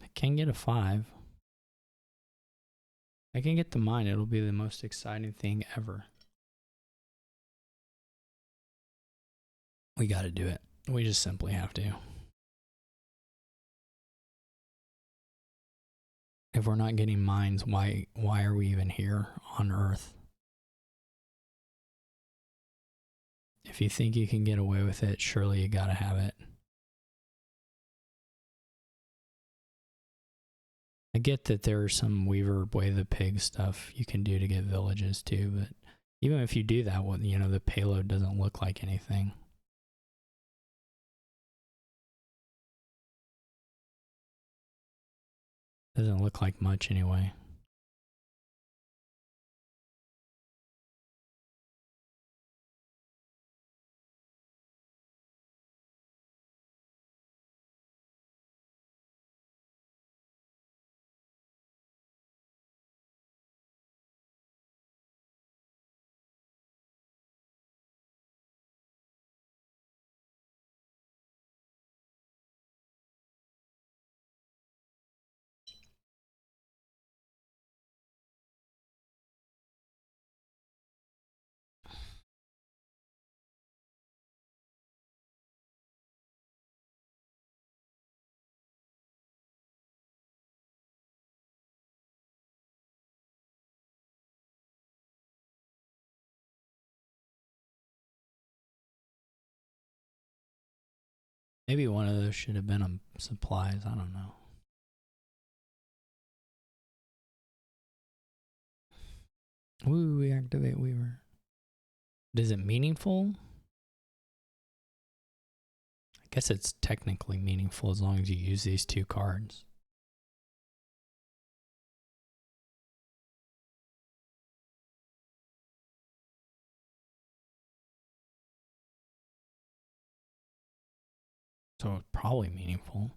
I can get a 5. I can get the mine. It'll be the most exciting thing ever. We got to do it. We just simply have to. If we're not getting mines, why are we even here on Earth? If you think you can get away with it, surely you gotta have it. I get that there's some Weaver Way the Pig stuff you can do to get villages too, but even if you do that, you know, the payload doesn't look like anything. Doesn't look like much anyway. Maybe one of those should have been on supplies. I don't know. Ooh, we activate Weaver. Is it meaningful? I guess it's technically meaningful as long as you use these 2 cards. So it's probably meaningful.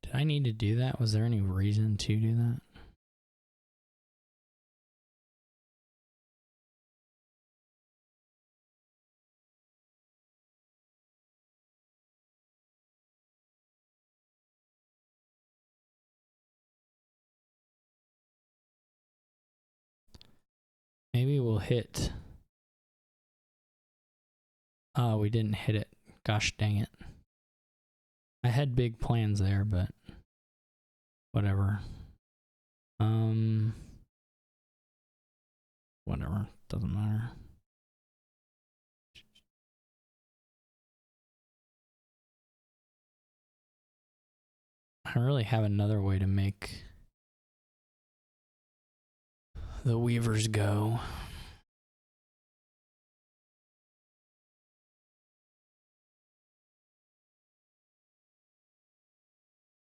Did I need to do that? Was there any reason to do that? Maybe we'll hit. Oh, we didn't hit it. Gosh dang it. I had big plans there, but whatever. Whatever. Doesn't matter. I don't really have another way to make the Weavers go.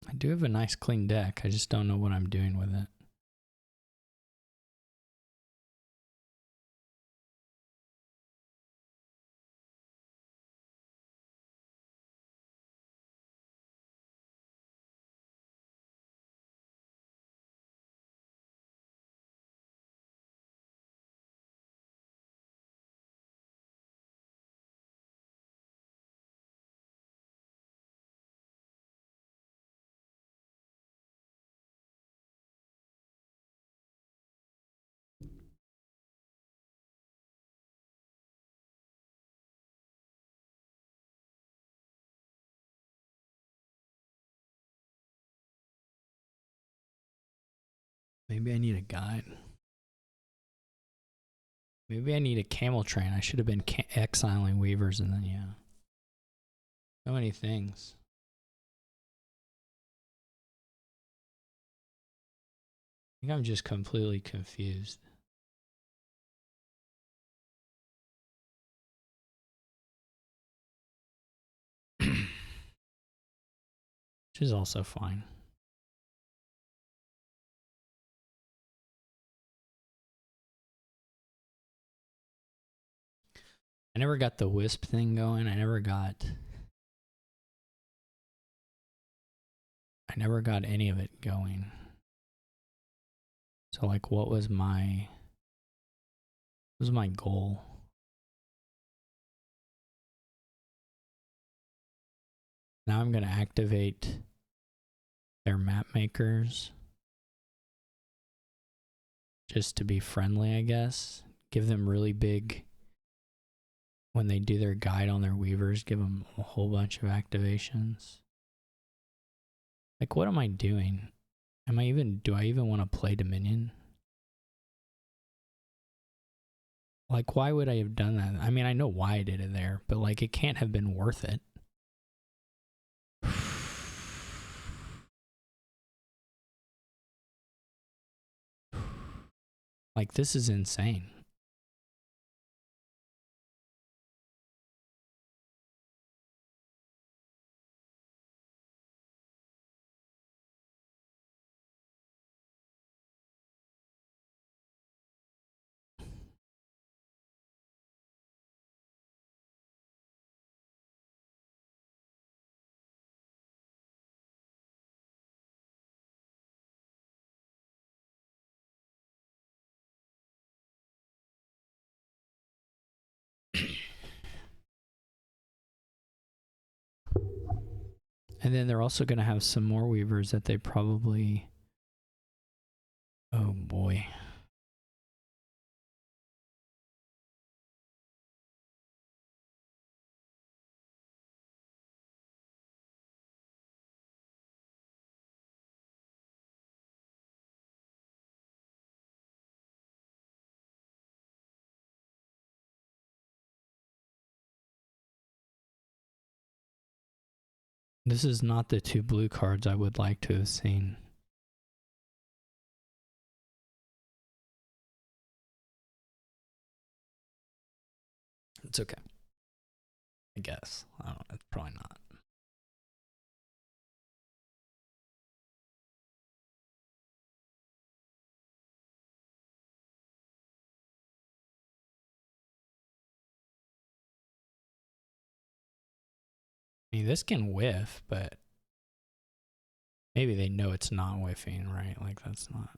I do have a nice clean deck. I just don't know what I'm doing with it. Maybe I need a guide. Maybe I need a camel train. I should have been exiling Weavers and then, yeah. So many things. think I'm just completely confused. Which is also fine. I never got the wisp thing going. I never got any of it going. So like what was my goal? Now I'm gonna activate their map makers just to be friendly, I guess. Give them really big, when they do their guide on their weavers, give them a whole bunch of activations. Like, what am I doing? Do I even want to play Dominion? Like, why would I have done that? I mean, I know why I did it there, but like, it can't have been worth it. Like, this is insane. And then they're also going to have some more weavers that they probably... Oh boy. This is not the 2 blue cards I would like to have seen. It's okay. I guess. I don't know. It's probably not. I mean, this can whiff, but maybe they know it's not whiffing, right? Like, that's not...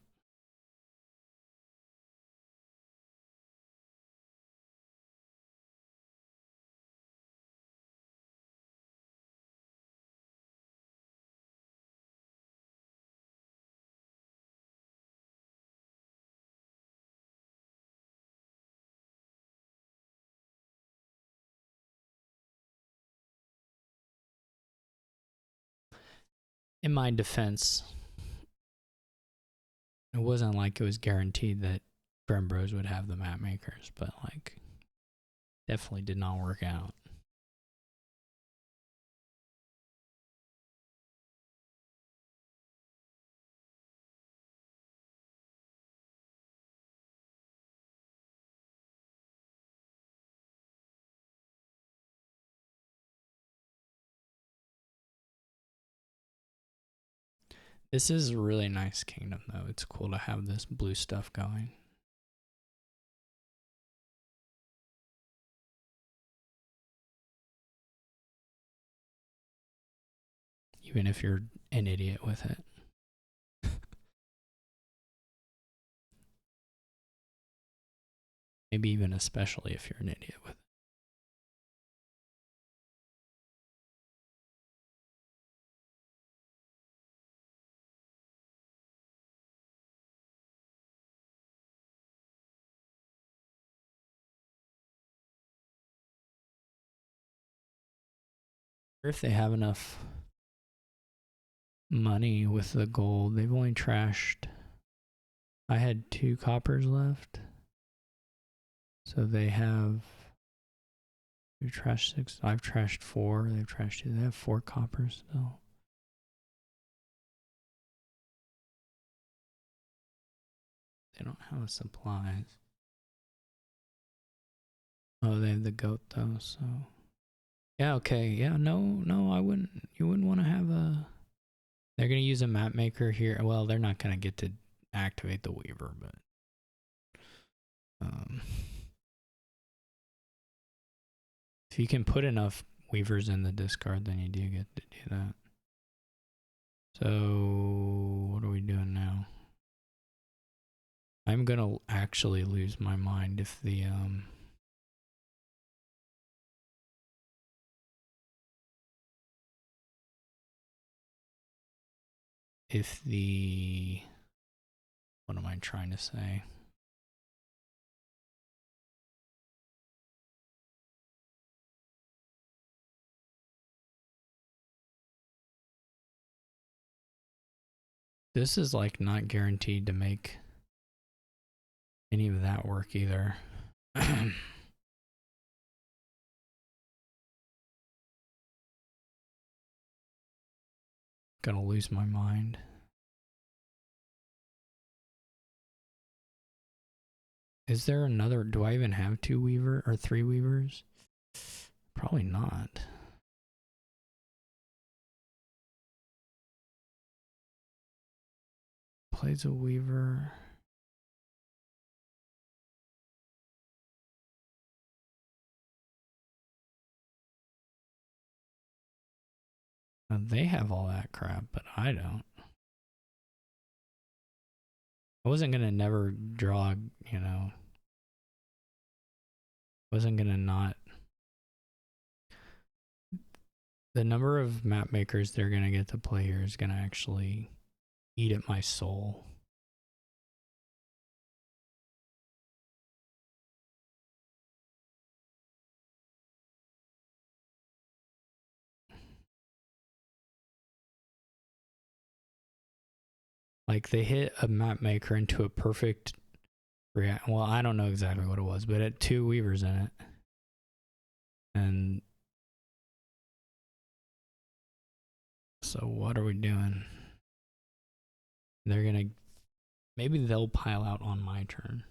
In my defense, it wasn't like it was guaranteed that grimmbros would have the map makers, but like, definitely did not work out. This is a really nice kingdom, though. It's cool to have this blue stuff going. Even if you're an idiot with it. Maybe even especially if you're an idiot with it. Or if they have enough money with the gold, they've only trashed... I had 2 coppers left. So they have... We've trashed 6. I've trashed 4. They've trashed 2. They have 4 coppers still. They don't have the supplies. Oh, they have the goat though, so yeah, okay, yeah, no, I wouldn't. You wouldn't want to have a. They're gonna use a map maker here. Well, they're not gonna get to activate the weaver, but if you can put enough weavers in the discard, then you do get to do that. So what are we doing now? I'm gonna actually lose my mind if the what am I trying to say? This is like not guaranteed to make any of that work either. Gonna lose my mind. Is there another? Do I even have 2 weaver or 3 weavers? Probably not. Plays a weaver. They have all that crap, but I don't. I wasn't gonna never draw, you know. Wasn't gonna not. The number of map makers they're gonna get to play here is gonna actually eat at my soul. Like they hit a map maker into a perfect react. Well, I don't know exactly what it was, but it had 2 weavers in it, and so what are we doing? They're gonna maybe they'll pile out on my turn.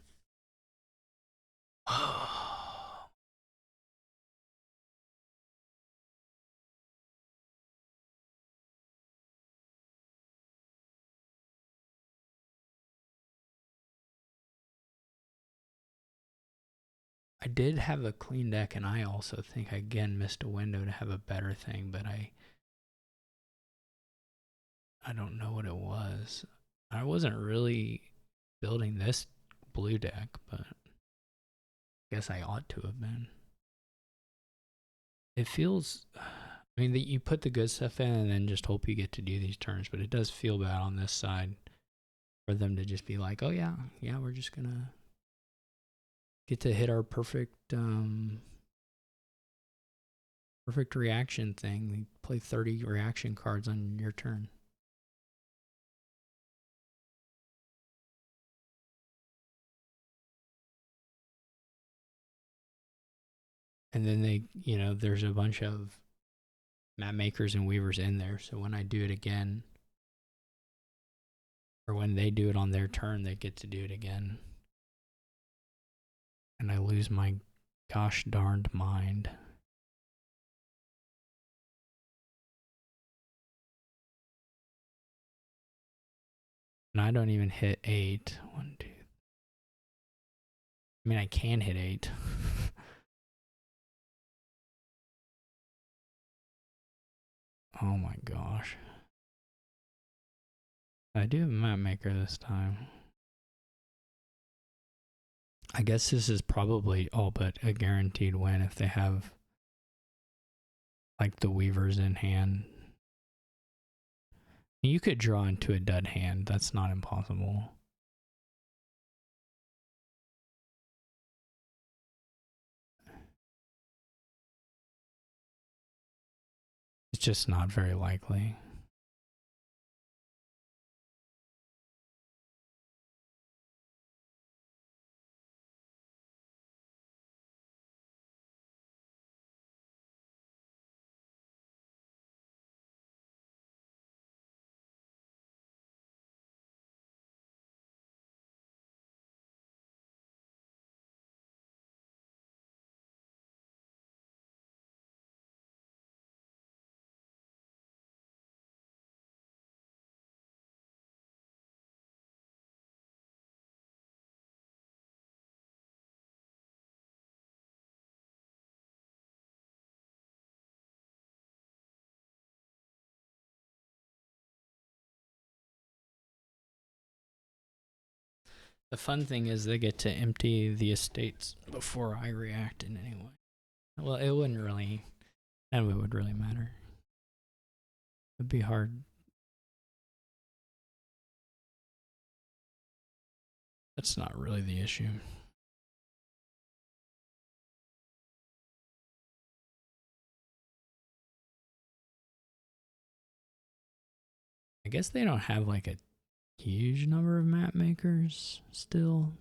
I did have a clean deck, and I also think I again missed a window to have a better thing, but I don't know what it was. I wasn't really building this blue deck, but I guess I ought to have been. It feels, I mean, that you put the good stuff in and then just hope you get to do these turns, but it does feel bad on this side for them to just be like, oh yeah, we're just gonna get to hit our perfect perfect reaction thing. We play 30 reaction cards on your turn. And then they, you know, there's a bunch of map makers and weavers in there. So when I do it again, or when they do it on their turn, they get to do it again. And I lose my gosh darned mind. And I don't even hit 8. 1, 2. I mean, I can hit 8. Oh my gosh. I do have a map maker this time. I guess this is probably all but a guaranteed win if they have like the weavers in hand. You could draw into a dud hand. That's not impossible. It's just not very likely. The fun thing is they get to empty the estates before I react in any way. Well, it wouldn't really, and it would really matter. It'd be hard. That's not really the issue. I guess they don't have like a huge number of map makers still.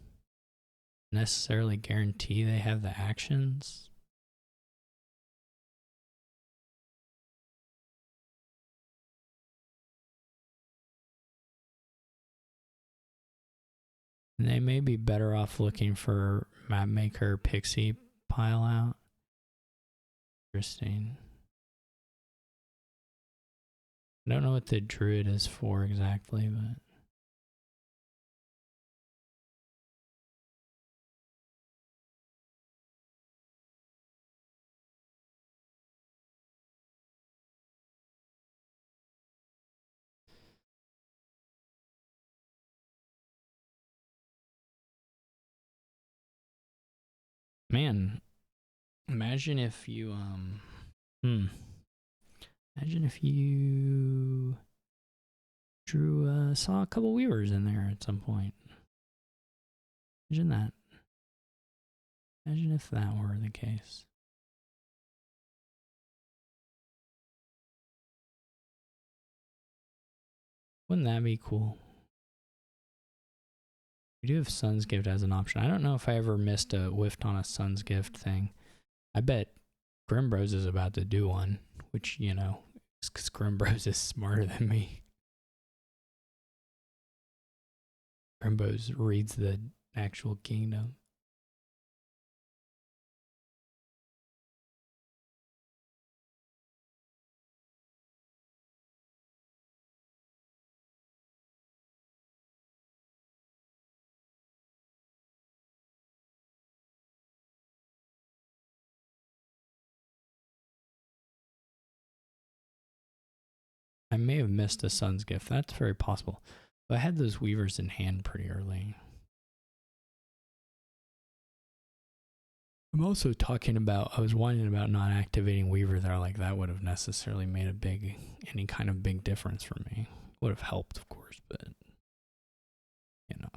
Necessarily guarantee they have the actions. And they may be better off looking for map maker pixie pile out. Interesting. I don't know what the druid is for exactly, but man, imagine if you imagine if you saw a couple weavers in there at some point. Imagine that. Imagine if that were the case. Wouldn't that be cool? We do have Sun's Gift as an option. I don't know if I ever missed a whiffed on a Sun's Gift thing. I bet Grimmbros is about to do one, which, you know, is because Grimmbros is smarter than me. Grimmbros reads the actual kingdom. I may have missed a Sun's Gift. That's very possible. But I had those weavers in hand pretty early. I'm also talking about, I was whining about not activating Weaver there. Like, that would have necessarily made any kind of big difference for me. Would have helped, of course, but, you know,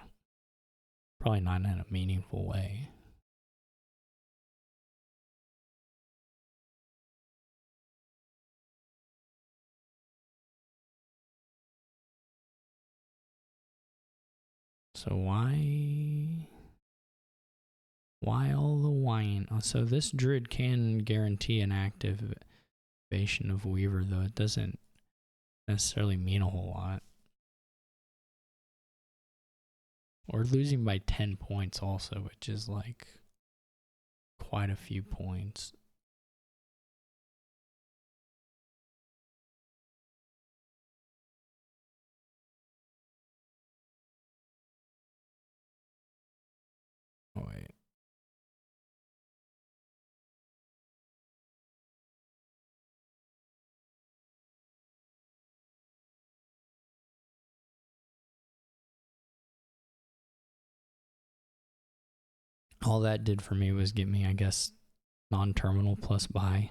probably not in a meaningful way. So why all the whine? So this druid can guarantee an activation of Weaver, though it doesn't necessarily mean a whole lot. Or losing by 10 points also, which is like quite a few points. Oh, wait. All that did for me was get me, I guess, non-terminal plus buy.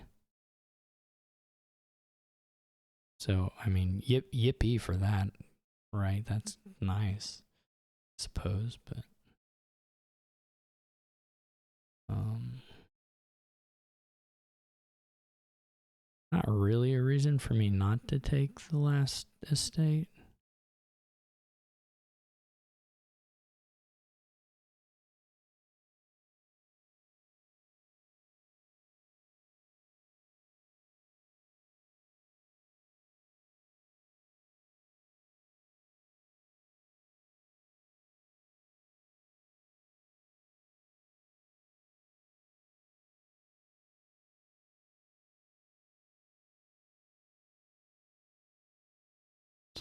So, I mean, yippee for that, right? That's nice, I suppose, but not really a reason for me not to take the last estate.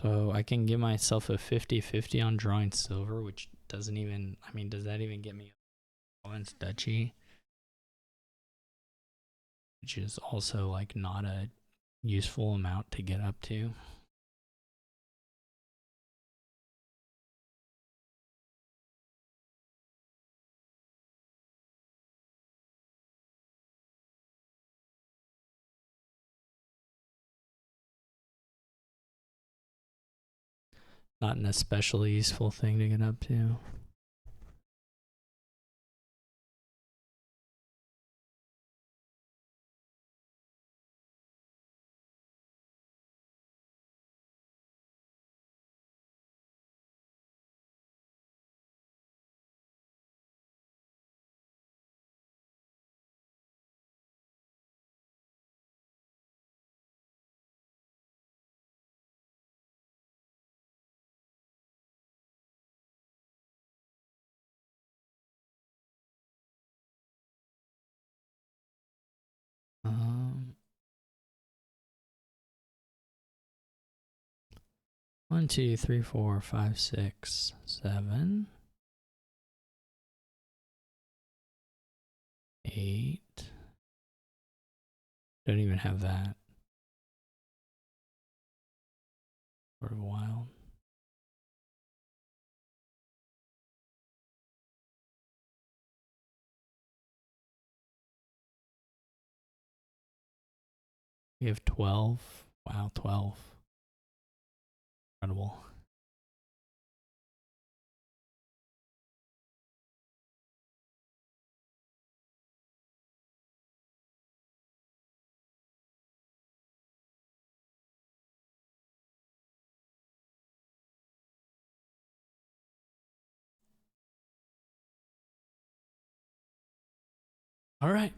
So I can give myself a 50-50 on drawing silver, which doesn't even, I mean, does that even get me a province duchy? Which is also like not a useful amount to get up to. Not an especially useful thing to get up to. One, two, three, four, five, 6, 7, 8. Don't even have that. Sort of wild. We have 12. Wow, 12. Incredible. All right.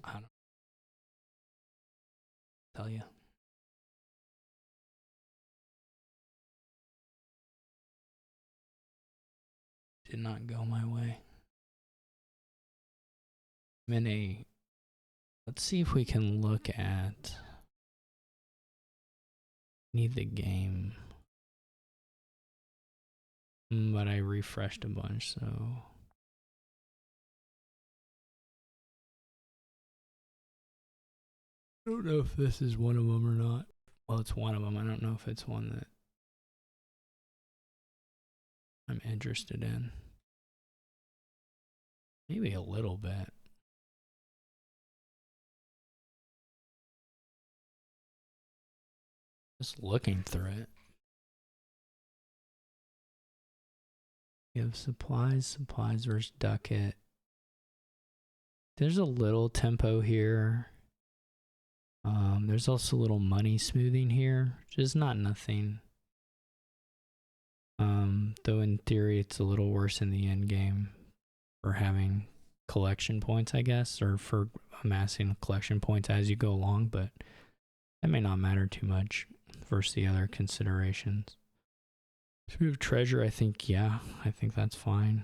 I don't tell you. Did not go my way. Mini. Let's see if we can look at. Need the game. But I refreshed a bunch, so. I don't know if this is one of them or not. Well, it's one of them. I don't know if it's one that I'm interested in. Maybe a little bit. Just looking through it. You have supplies versus Ducat. There's a little tempo here. There's also a little money smoothing here, which is not nothing. Though in theory it's a little worse in the end game for having collection points, I guess, or for amassing collection points as you go along, but that may not matter too much versus the other considerations. If we have treasure, I think that's fine.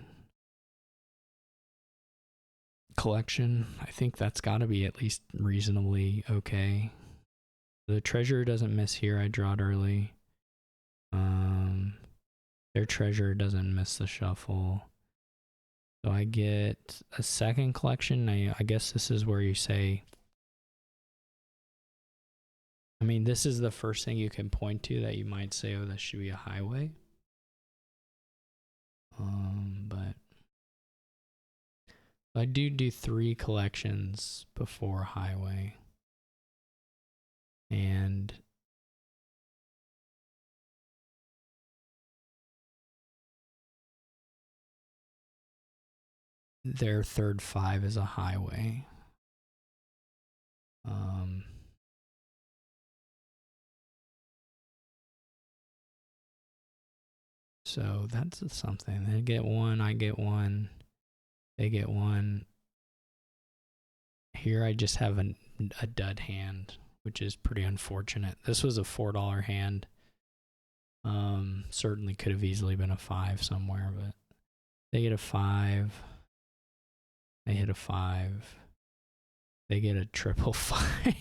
Collection, I think that's got to be at least reasonably okay. The treasure doesn't miss here. I draw it early. Their treasure doesn't miss the shuffle. So I get a second collection. I guess this is where you say, I mean, this is the first thing you can point to that you might say, oh, this should be a highway. But I do 3 collections before highway. And their third 5 is a highway. So that's something. They get 1, I get 1, they get 1. Here I just have a dud hand, which is pretty unfortunate. This was a $4 hand. Certainly could have easily been a 5 somewhere, but they get a 5. They hit a 5. They get a triple 5.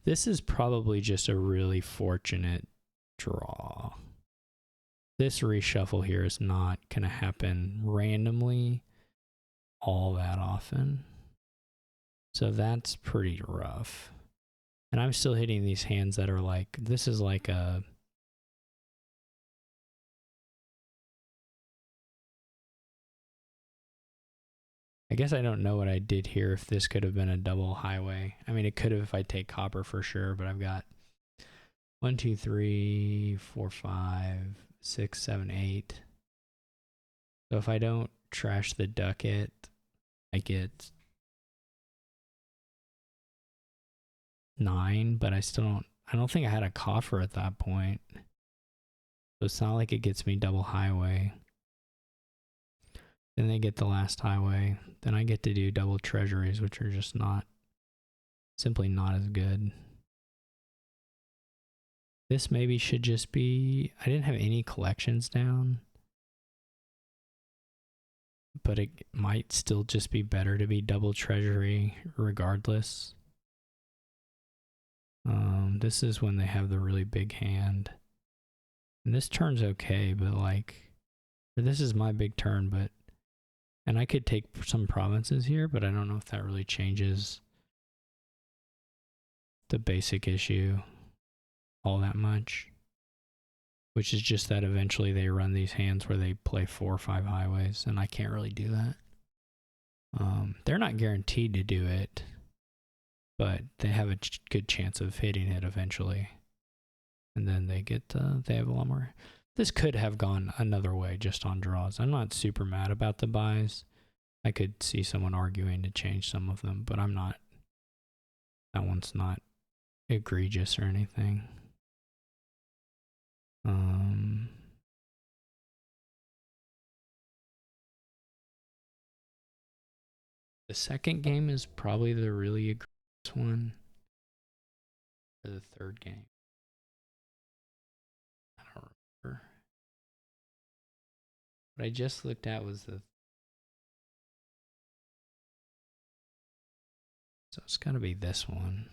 This is probably just a really fortunate draw. This reshuffle here is not going to happen randomly all that often. So that's pretty rough. And I'm still hitting these hands that are like, this is like a... I guess I don't know what I did here, if this could have been a double highway. I mean, it could have if I take copper for sure, but I've got 1, 2, 3, 4, 5, 6, 7, 8. So if I don't trash the ducat, I get 9, but I don't think I had a coffer at that point. So it's not like it gets me double highway. Then they get the last highway. Then I get to do double treasuries, which are just simply not as good. This maybe should just be, I didn't have any collections down, but it might still just be better to be double treasury regardless. This is when they have the really big hand. And this turn's okay, but like, this is my big turn, but, and I could take some provinces here, but I don't know if that really changes the basic issue all that much. Which is just that eventually they run these hands where they play 4 or 5 highways, and I can't really do that. They're not guaranteed to do it, but they have a good chance of hitting it eventually. And then they have a lot more. This could have gone another way just on draws. I'm not super mad about the buys. I could see someone arguing to change some of them, but I'm not. That one's not egregious or anything. The second game is probably the really egregious one. Or the third game. I don't remember. What I just looked at was the... So it's gotta be this one.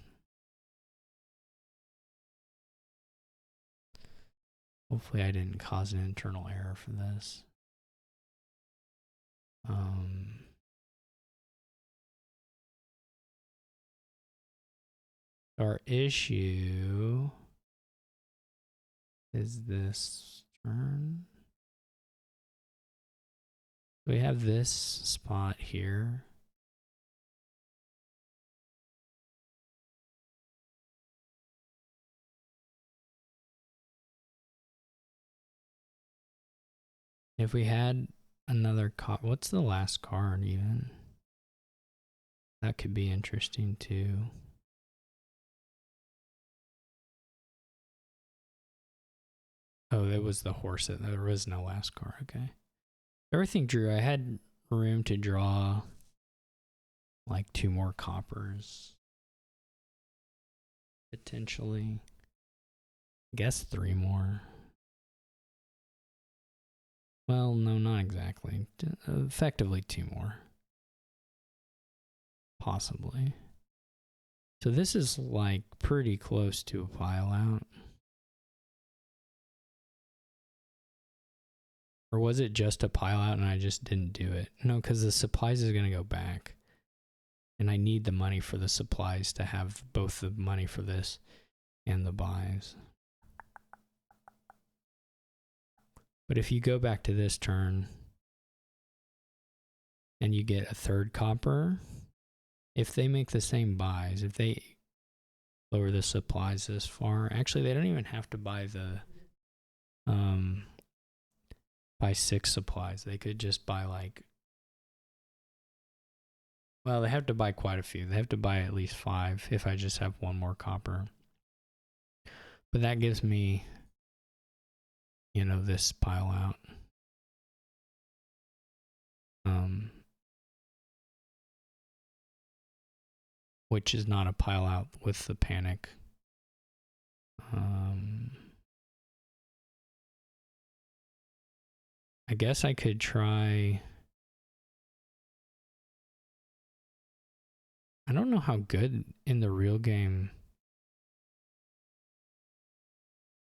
Hopefully I didn't cause an internal error for this. Our issue is this turn. We have this spot here. If we had another card, what's the last card even? That could be interesting too. Oh, that was the horse. There was no last card. Okay. Everything drew. I had room to draw like 2 more coppers. Potentially. I guess 3 more. Well, no, not exactly. Effectively 2 more. Possibly. So this is like pretty close to a pile out. Or was it just a pile out and I just didn't do it? No, because the supplies is going to go back. And I need the money for the supplies to have both the money for this and the buys. But if you go back to this turn and you get a 3rd copper, if they make the same buys, if they lower the supplies this far, actually they don't even have to buy the buy 6 supplies. They could just buy like, well, they have to buy quite a few. They have to buy at least 5 if I just have 1 more copper. But that gives me, you know, this pile out. Which is not a pile out with the panic. I guess I could try... I don't know how good in the real game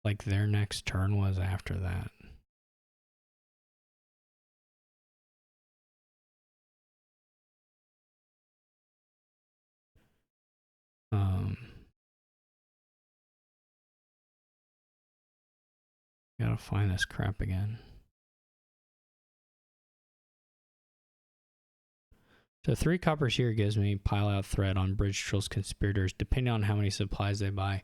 like their next turn was after that. Gotta find this crap again. So 3 coppers here gives me pile out threat on Bridge Trolls Conspirators, depending on how many supplies they buy.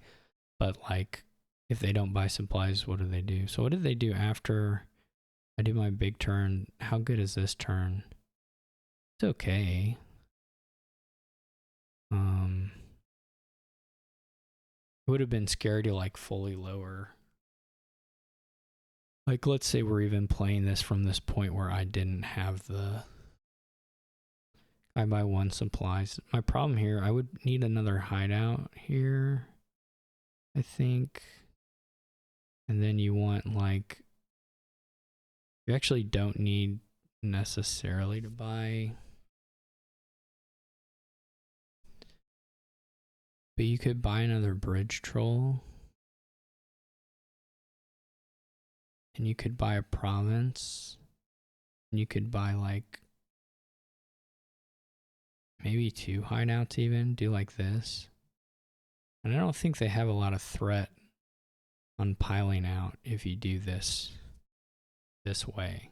But like, if they don't buy supplies, what do they do? So what did they do after I do my big turn? How good is this turn? It's okay. It would have been scary to like fully lower. Like, let's say we're even playing this from this point where I didn't have the I buy 1 supplies. My problem here, I would need another hideout here, I think. And then you want like, you actually don't need necessarily to buy, but you could buy another bridge troll. And you could buy a province. And you could buy like maybe 2 hideouts even, do like this. And I don't think they have a lot of threat on piling out if you do this way.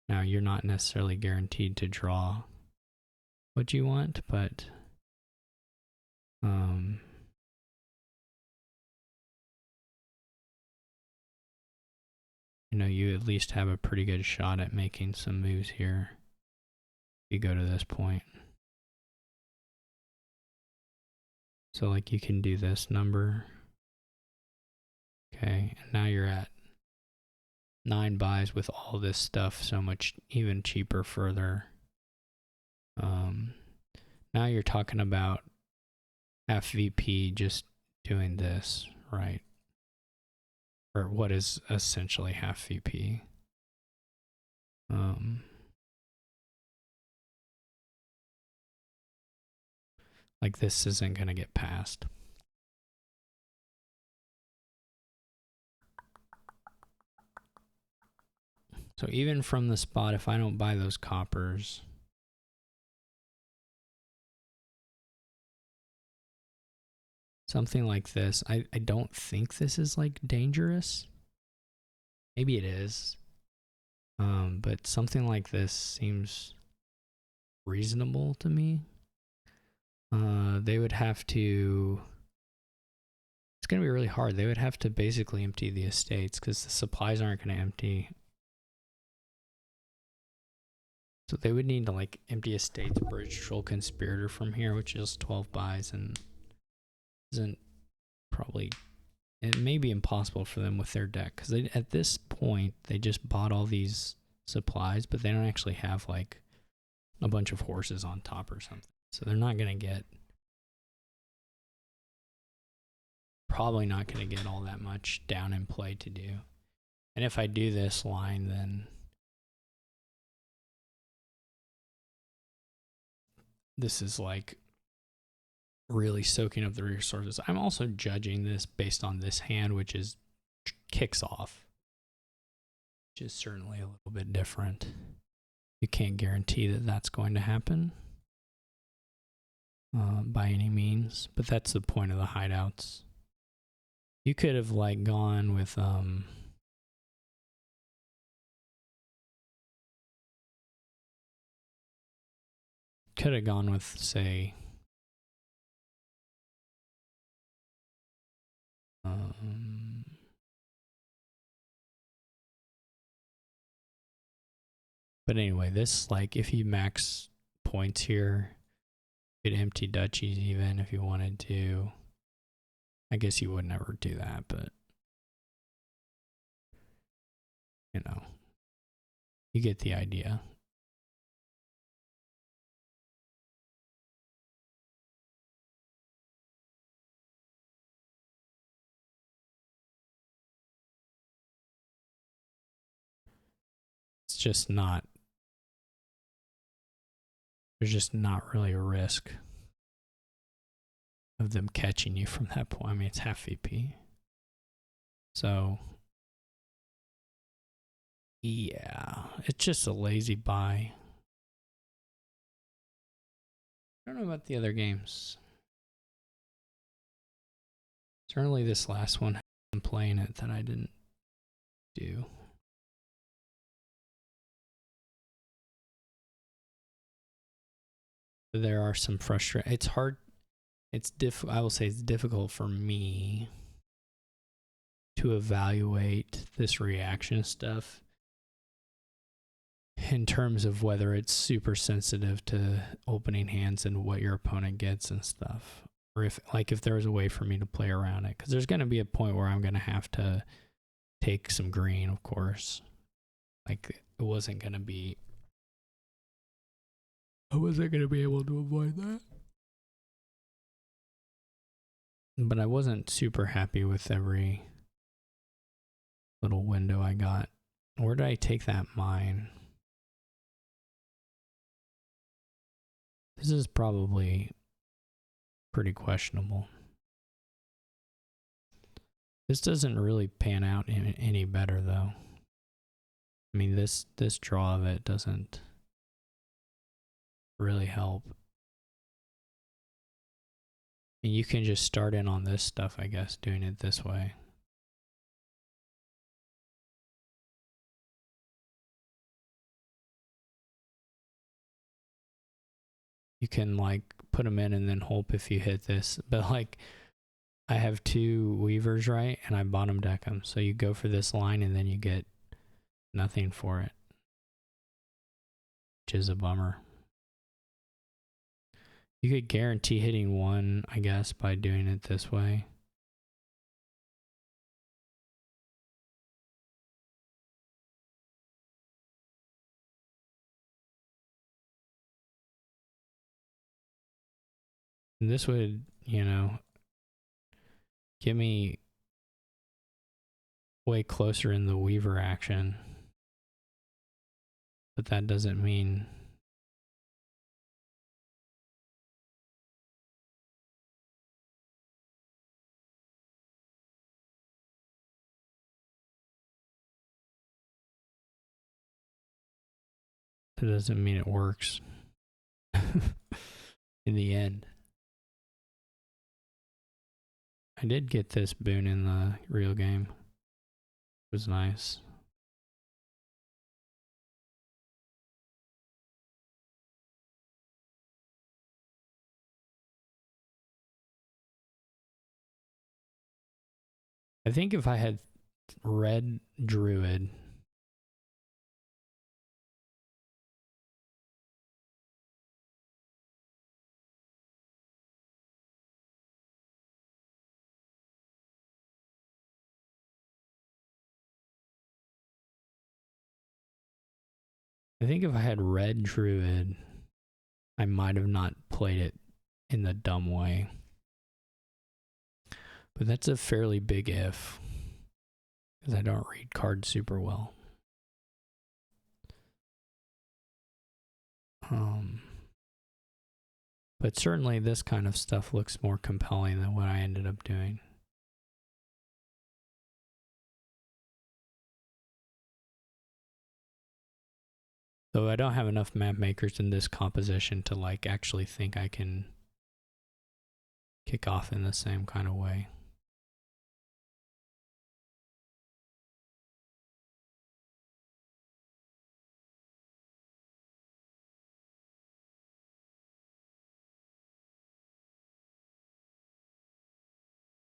Now, you're not necessarily guaranteed to draw what you want, but you know, you at least have a pretty good shot at making some moves here if you go to this point. So like you can do this number. Okay, and now you're at 9 buys with all this stuff, so much even cheaper further. Now you're talking about half VP just doing this, right? Or what is essentially half VP. Like this isn't gonna get passed. So even from the spot, if I don't buy those coppers, something like this, I don't think this is like dangerous. Maybe it is. But something like this seems reasonable to me. They would have to, it's going to be really hard. They would have to basically empty the estates because the supplies aren't going to empty. So they would need to like empty estates, Bridge Troll Conspirator from here, which is 12 buys and isn't probably, it may be impossible for them with their deck because at this point they just bought all these supplies, but they don't actually have like a bunch of horses on top or something. So they're not going to get, probably not going to get all that much down in play to do. And if I do this line, then this is like really soaking up the resources. I'm also judging this based on this hand, which is kicks off, which is certainly a little bit different. You can't guarantee that that's going to happen by any means, but that's the point of the hideouts. You could have like gone with could have gone with say but anyway, this like if you max points here, you could empty duchies even if you wanted to. I guess you would never do that, but you know, you get the idea. It's just not, there's just not really a risk of them catching you from that point. I mean, it's half VP. So, yeah, it's just a lazy buy. I don't know about the other games. Certainly this last one, I'm playing it that I didn't do. There are some it's hard. I will say it's difficult for me to evaluate this reaction stuff in terms of whether it's super sensitive to opening hands and what your opponent gets and stuff, or if there was a way for me to play around it, because there's going to be a point where I'm going to have to take some green, of course. Like I wasn't going to be able to avoid that. But I wasn't super happy with every little window I got. Where did I take that mine? This is probably pretty questionable. This doesn't really pan out any better though. I mean, this draw of it doesn't really help. I mean, you can just start in on this stuff, I guess, doing it this way. You can like put them in and then hope if you hit this, but like I have 2 weavers, right? And I bottom deck them. So you go for this line and then you get nothing for it, which is a bummer. You could guarantee hitting 1, I guess, by doing it this way. And this would, you know, get me way closer in the weaver action. But that doesn't mean it works in the end. I did get this boon in the real game. It was nice. I think if I had red druid, I might have not played it in the dumb way. But that's a fairly big if, because I don't read cards super well. But certainly this kind of stuff looks more compelling than what I ended up doing. Though I don't have enough map makers in this composition to like actually think I can kick off in the same kind of way.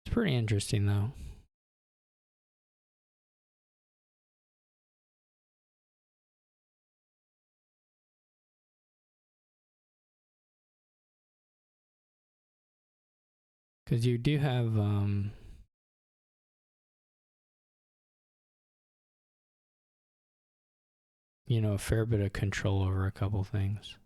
It's pretty interesting though. Because you do have you know, a fair bit of control over a couple things.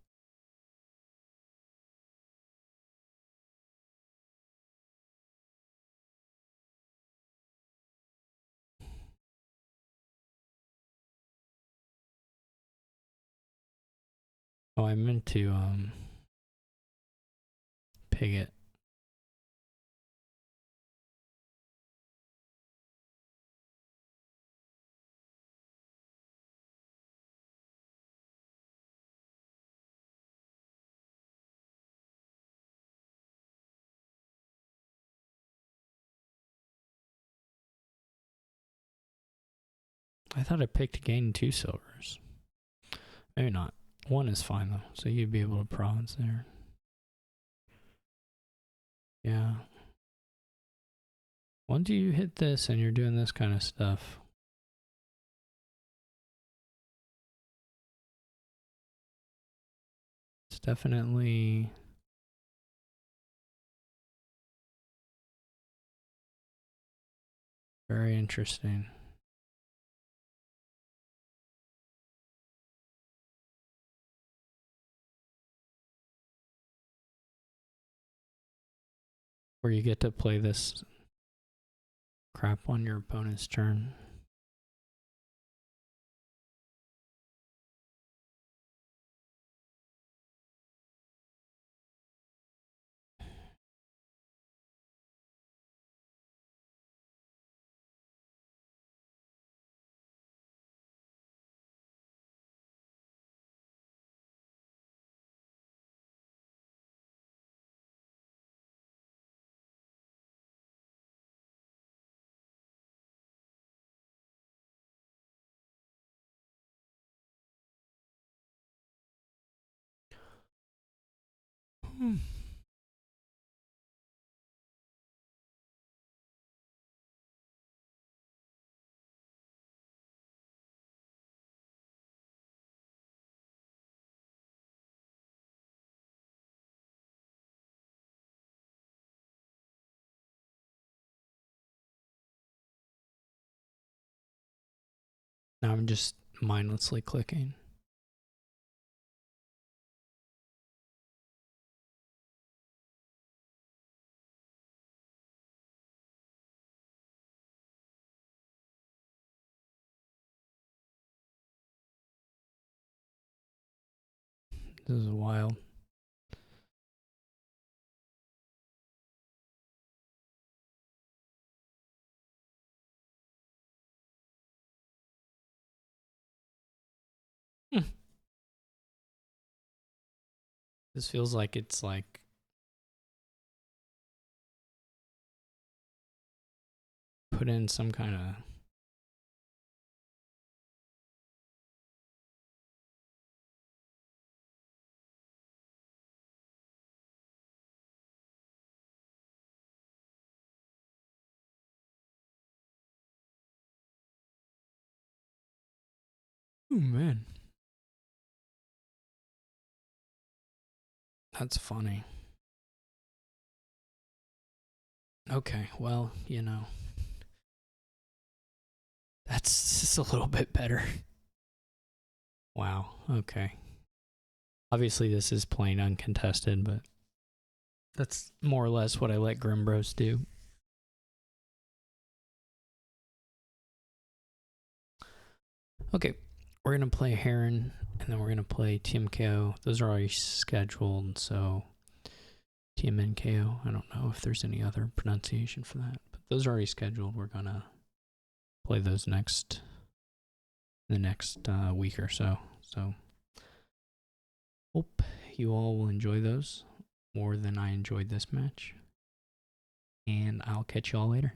Oh, I meant to pig it. I thought I picked gain 2 silvers. Maybe not. 1 is fine though, so you'd be able to province there. Yeah. Once you hit this and you're doing this kind of stuff, it's definitely very interesting. Where you get to play this crap on your opponent's turn. Now I'm just mindlessly clicking. This is wild. This feels like it's like put in some kind of oh man. That's funny. Okay, well, you know. That's just a little bit better. Wow, okay. Obviously this is plain uncontested, but that's more or less what I let Grimmbros do. Okay, we're going to play Heron, and then we're going to play TMKO. Those are already scheduled, so TMNKO. I don't know if there's any other pronunciation for that, but those are already scheduled. We're going to play those the next week or so. So hope you all will enjoy those more than I enjoyed this match. And I'll catch you all later.